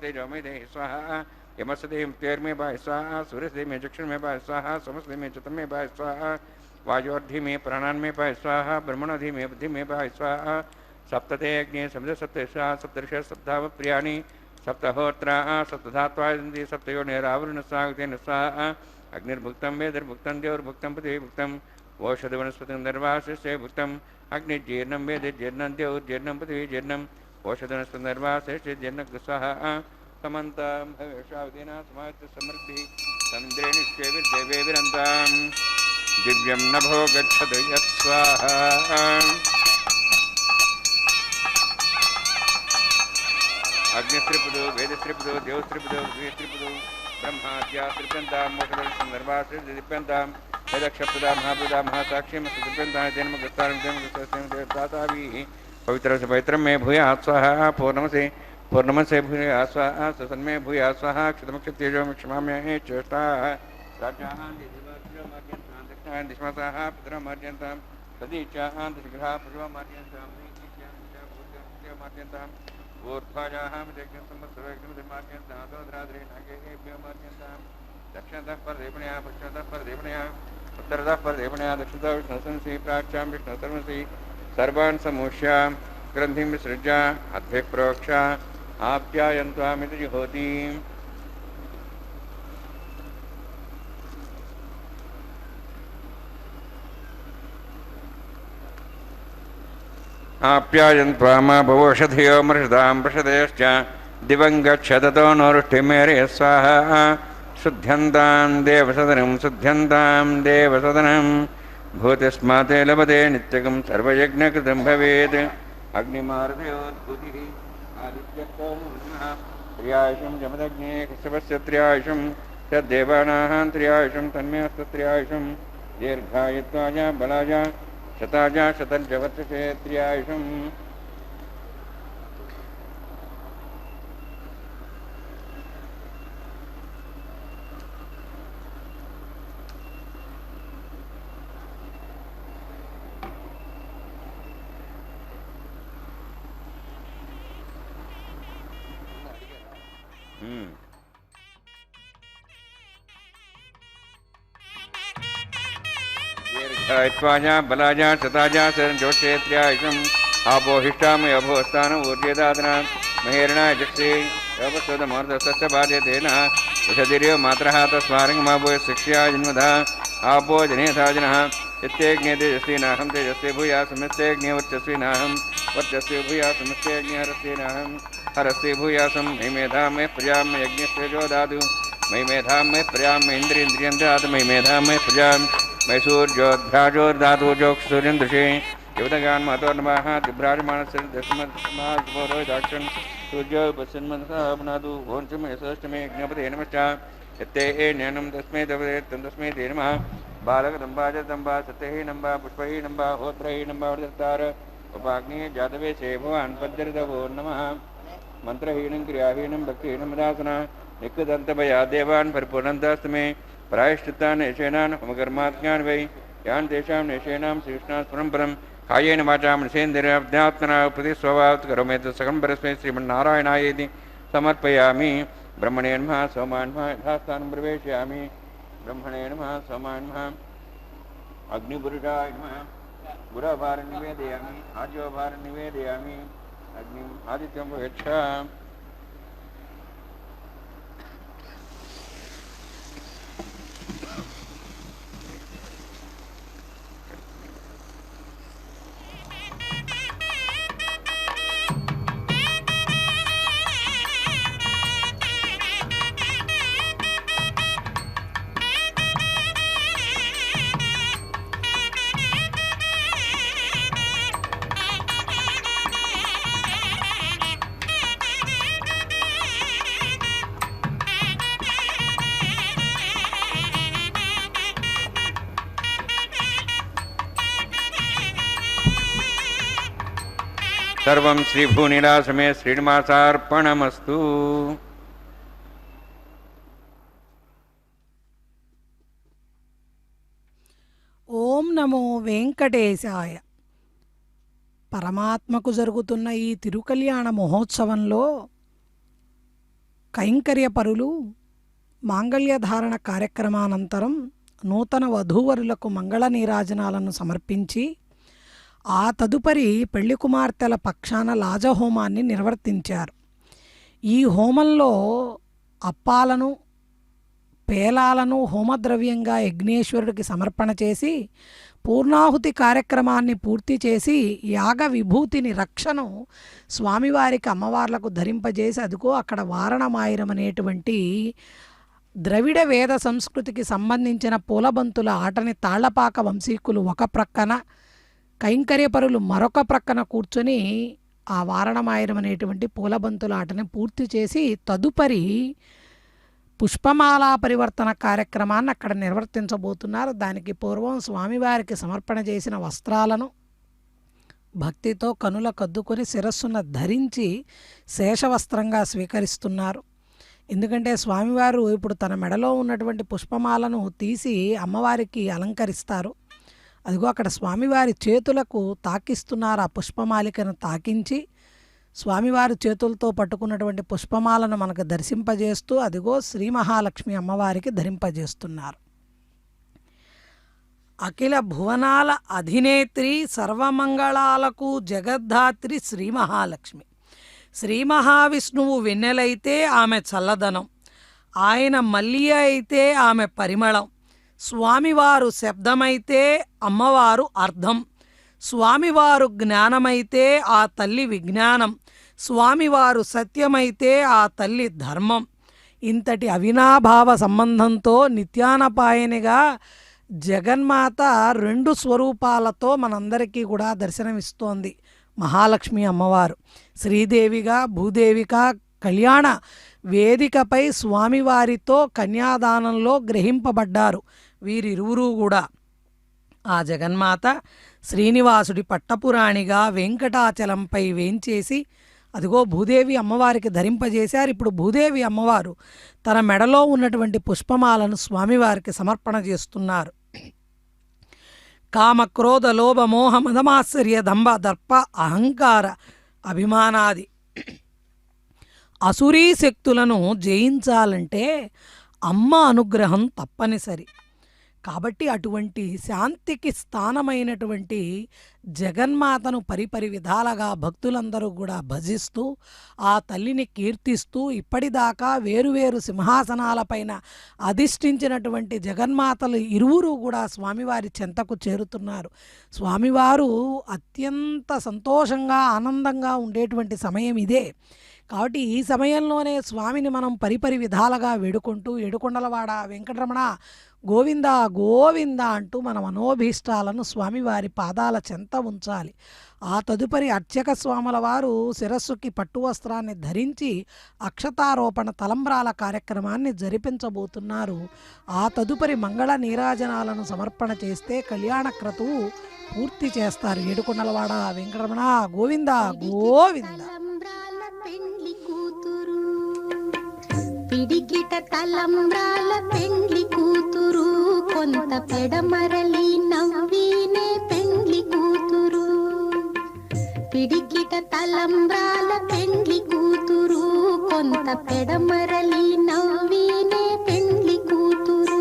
तेजोमेधे स्वाहा यमस्ते तेर्मे बाय स्वाहा सूर्यस्ते में चक्षुर में बाय स्वाहा समस्ते में चतुर् में बाय स्वाहा वायोर्धि में प्राणान में बाय स्वाहा ब्रह्मणोधि में बुद्धि में बाय स्वाहा सप्तते अग्नि सप्त सप्त स्वाहा सप्तर्षि सप्ताह प्रियाणि सप्तहोत्रा सप्तधात्वायन्ति सप्तयोनिरावृण स्वागतेन स्वाहा अग्निर्भुक्तं वेदिर्भुक्तं देवर्भुक्तं पृथिवीभुक्तं ओषधवनस्पतिं निर्वासिष्टे भुक्तं अग्निजीर्णं वेदिर्जीर्णं देवोर्जीर्णं पृथिवीजीर्णम् ओषधवनस्पतिर्निर्वासिष्टे जीर्णं स्वाहा समन्तं भवेशावधिना समाज समृद्धिः समिन्द्रेणिष्वेभिर्देवेभिरन्तां दिव्यं नभो गच्छतु यत्स्वाहा अग्निस्त्रिपुदो वेदस्त्रिपुदो देवस्त्रिपुदो वीस्त्रिपुदो ब्रह्माद्या त्रिप्यन्तां मोक्षदर्शनर्वासिप्यन्तां यदक्षप्रदा महाप्रदा महासाक्षी मत्स्यप्यन्तां जन्मग्रस्तारं जन्मग्रस्ताभिः पवित्र से पवित्रं मे भूयात् स्वाहा पूर्णमसे पूर्णमसे भूयात् स्वाहा सन्मे भूयात् स्वाहा क्षतमक्षतेजो क्षमाम्ये चेष्टा राजान् दक्षिणान् दिश्मसाः पितरमार्यन्तां सदीचान् दशग्रहाः पूर्वमार्यन्तां मार्यन्तां ऊर्ध्वाजाः यज्ञं संवत्सरयज्ञमार्यन्तां दोद्राद्रे नागेभ्यो मार्यन्तां दक्षिणतः परदेवणया पश्चिमतः परदेवणया उत्तरतः परदेवणया दक्षिणतः विष्णुसंसि प्राच्यां विष्णुसर्वसि सर्वान् समूष्य ग्रन्थिं विसृज्य अद्भिः प्रोक्ष आप्यायन्त्वामिति जुहोति आप्यायन्त्वामा भवोषधियो मृषदां प्रषदयश्च दिवं गच्छततो नोरुष्टिमेरे स्वाहा शुद्ध्यन्तां देवसदनं भूतिस्माते लभते नित्यकं सर्वयज्ञकृतं भवेत् अग्निमारुतयोद्भूतिः आदित्यः त्र्यायुषं जमदग्ने कश्यपस्य त्र्यायुषं तद्देवानां त्र्यायुषं तन्मेऽस्तु त्र्यायुषं दीर्घायुत्वाय बलाय शताय शतञ्चवर्षसे त्र्यायुषम् दीर्घायुत्वाय बलाय शताय शतञ्चवर्षे त्र्यायुषम् आपोहिष्ठामय अभोस्थान ऊर्जेदादना महेरणाय जक्षे अवस्वदमर्दस्य बाध्यतेन विषधिर्यो मात्रः तस्मारङ्गमाभूय शिक्ष्या जन्मधा आपो जनेथा जनः इत्येज्ञे तेजस्वीनाहं तेजस्वी भूया समित्येज्ञे वर्चस्वीनाहं वर्चस्वी भूया समित्येज्ञे हरस्वीनाहं हरस्वी भूयासं मयि मेधां मे प्रजां मे यज्ञस्तेजो दातु मयि मेधां मे प्रजां मे इन्द्रियं दातु मयि मेधां मे प्रजां मयि सूर्योद्भ्राजोर्धातु जोक्षसूर्यन्दृशे युवतगान् महतोर्नमः दिभ्राजमानस्य दशमस्माद्भोरोदाक्षन् सूर्यो पश्चिन्मनसापनादु ओंचमे षष्ठमे यज्ञपते नमश्च यत्ते ज्ञानं तस्मै तपदे तस्मै ते नमः बालकदम्बा जगदम्बा सत्यहि नम्बा पुष्पहि नम्बा होत्रहि नम्बा वर्धतार उपाग्नि जातवे से भवान् पद्यर्दवो नमः मंत्रहीनं क्रियाहीनं भक्तिहीनं दासना निकृदन्तभया देवान् परिपूर्णन्तस्तमे प्रायश्चित्तान् निशेनान् होमकर्माज्ञान् वै यान् तेषां निशेनां श्रीकृष्णात् परं कायेन वाचां निषेन्द्रियात्मना प्रतिस्वभावात् करोमि सकं परस्मै श्रीमन्नारायणायेति समर्पयामि ब्रह्मणे नमः सोमाय नमः यथास्थानं प्रवेशयामि ब्रह्मणे नमः सोमाय नमः अग्निपुरुषाय नमः गुरभारं निवेदयामि आज्योभारं निवेदयामि अग्निम् आदित्यं गच्छ सर्वं श्रीभूनिरासमे श्रीनिवासार्पणमस्तु। ఓం నమో వెంకటేశాయ. పరమాత్మకు జరుగుతున్న ఈ తిరుకల్యాణ మహోత్సవంలో కైంకర్య పరులు మాంగళ్యధారణ కార్యక్రమానంతరం నూతన వధూవరులకు మంగళ నీరాజనాలను సమర్పించి ఆ తదుపరి పెళ్లి కుమార్తెల పక్షాన లాజహోమాన్ని నిర్వర్తించారు. ఈ హోమంలో అప్పాలను పేలాలను హోమద్రవ్యంగా యజ్ఞేశ్వరుడికి సమర్పణ చేసి పూర్ణాహుతి కార్యక్రమాన్ని పూర్తి చేసి యాగ విభూతిని రక్షను స్వామివారికి అమ్మవార్లకు ధరింపజేసి అదిగో అక్కడ వారణమాయిరం అనేటువంటి ద్రవిడ వేద సంస్కృతికి సంబంధించిన పూలబంతుల ఆటని తాళ్లపాక వంశీకులు ఒక ప్రక్కన, కైంకర్యపరులు మరొక ప్రక్కన కూర్చొని ఆ వారణమాయనం అనేటువంటి పూలబంతుల ఆటని పూర్తి చేసి తదుపరి పుష్పమాలా పరివర్తన కార్యక్రమాన్ని అక్కడ నిర్వర్తించబోతున్నారు. దానికి పూర్వం స్వామివారికి సమర్పణ చేసిన వస్త్రాలను భక్తితో కనుల కద్దుకొని శిరస్సున ధరించి శేషవస్త్రంగా స్వీకరిస్తున్నారు. ఎందుకంటే స్వామివారు ఇప్పుడు తన మెడలో ఉన్నటువంటి పుష్పమాలను తీసి అమ్మవారికి అలంకరిస్తారు. అదిగో అక్కడ స్వామివారి చేతులకు తాకిస్తున్నారు. ఆ పుష్పమాలికను తాకించి స్వామివారి చేతులతో పట్టుకున్నటువంటి పుష్పమాలను మనకు దర్శింపజేస్తూ అదిగో శ్రీ మహాలక్ష్మి అమ్మవారికి ధరింపజేస్తున్నారు. అఖిల భువనాల అధినేత్రి, సర్వమంగళాలకు జగద్ధాత్రి శ్రీ మహాలక్ష్మి. శ్రీ మహావిష్ణువు వెన్నెలైతే ఆమె చల్లదనం, ఆయన మల్లియ అయితే ఆమె పరిమళం, స్వామివారు శబ్దమైతే అమ్మవారు అర్థం, స్వామివారు జ్ఞానమైతే ఆ తల్లి విజ్ఞానం, స్వామివారు సత్యమైతే ఆ తల్లి ధర్మం. ఇంతటి అవినాభావ సంబంధంతో నిత్యానపాయనిగా జగన్మాత 2 స్వరూపాలతో మనందరికీ కూడా దర్శనమిస్తోంది. మహాలక్ష్మి అమ్మవారు శ్రీదేవిగా, భూదేవిగా కళ్యాణ వేదికపై స్వామివారితో కన్యాదానంలో గ్రహింపబడ్డారు వీరిరువురు కూడా. ఆ జగన్మాత శ్రీనివాసుడి పట్టపురాణిగా వెంకటాచలంపై వేంచేసి అదిగో భూదేవి అమ్మవారికి ధరింపజేశారు. ఇప్పుడు భూదేవి అమ్మవారు తన మెడలో ఉన్నటువంటి పుష్పమాలను స్వామివారికి సమర్పణ చేస్తున్నారు. కామ, క్రోధ, లోభ, మోహ, మదమాశ్చర్య, దంభ, దర్ప, అహంకార, అభిమానాది అసురీ శక్తులను జయించాలంటే అమ్మ అనుగ్రహం తప్పనిసరి. కాబట్టి అటువంటి శాంతికి స్థానమైనటువంటి జగన్మాతను పరిపరి విధాలుగా భక్తులందరూ కూడా భజిస్తూ ఆ తల్లిని కీర్తిస్తూ ఇప్పటిదాకా వేరువేరు సింహాసనాలపైన అధిష్ఠించినటువంటి జగన్మాతలు ఇరువురు కూడా స్వామివారి చెంతకు చేరుతున్నారు. స్వామివారు అత్యంత సంతోషంగా ఆనందంగా ఉండేటువంటి సమయం ఇదే. కాబట్టి ఈ సమయంలోనే స్వామిని మనం పరిపరి విధాలుగా వేడుకుంటూ ఏడుకొండలవాడ వెంకటరమణ గోవింద గోవింద అంటూ మన మనోభీష్టాలను స్వామివారి పాదాల చెంత ఉంచాలి. ఆ తదుపరి అర్చక స్వాముల వారు శిరస్సుకి పట్టు వస్త్రాన్ని ధరించి అక్షతారోపణ తలంబ్రాల కార్యక్రమాన్ని జరిపించబోతున్నారు. ఆ తదుపరి మంగళ నీరాజనాలను సమర్పణ చేస్తే కళ్యాణ క్రతువు పూర్తి చేస్తారు. ఏడుకొండలవాడ వెంకటరమణ గోవింద గోవింద. పెండ్లి కూతురు పిడికిట తలంబ్రాల పెండ్లి కూతురు, కొంత పెడమరలి నవ్వినే పెండ్లి కూతురు. పిడికిట తలంబ్రాల పెండ్లి కూతురు, కొంత పెడమరలి నవ్వినే పెండ్లి కూతురు.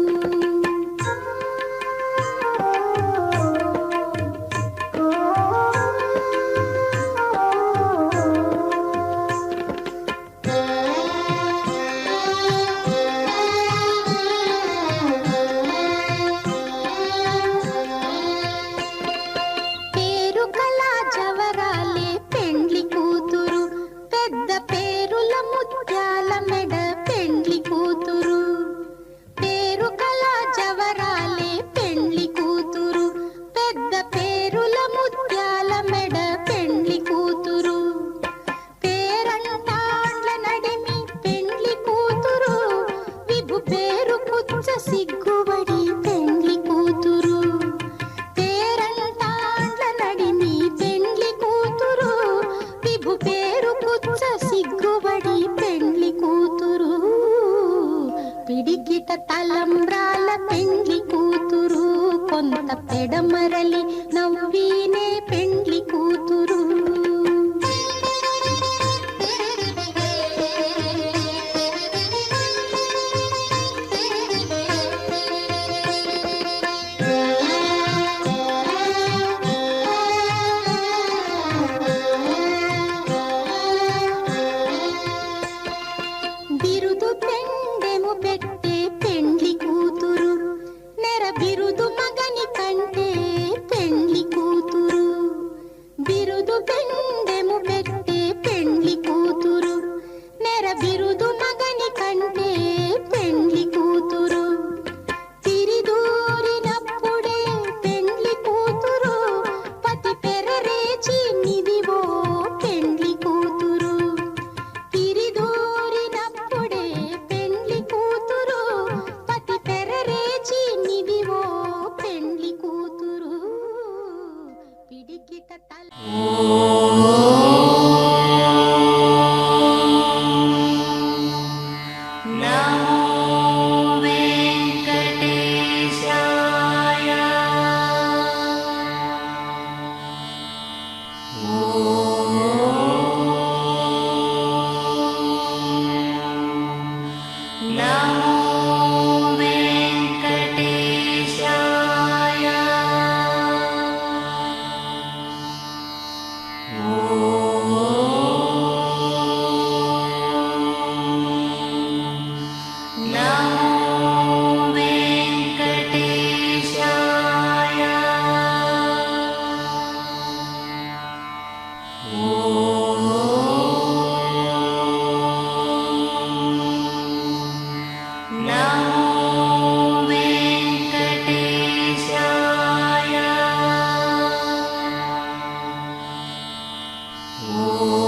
పిడికిట తలంబ్రాల పెండ్లి కూతురు, కొంత పెడమరలి నవ్వినే పెండ్లి కూతురు. బిరుదు పెండెము పెట్టే పెండ్లి కూతురు, నెర బిరుదు మగని కంటే పెండ్లి కూతురు. బిరుదు ఓం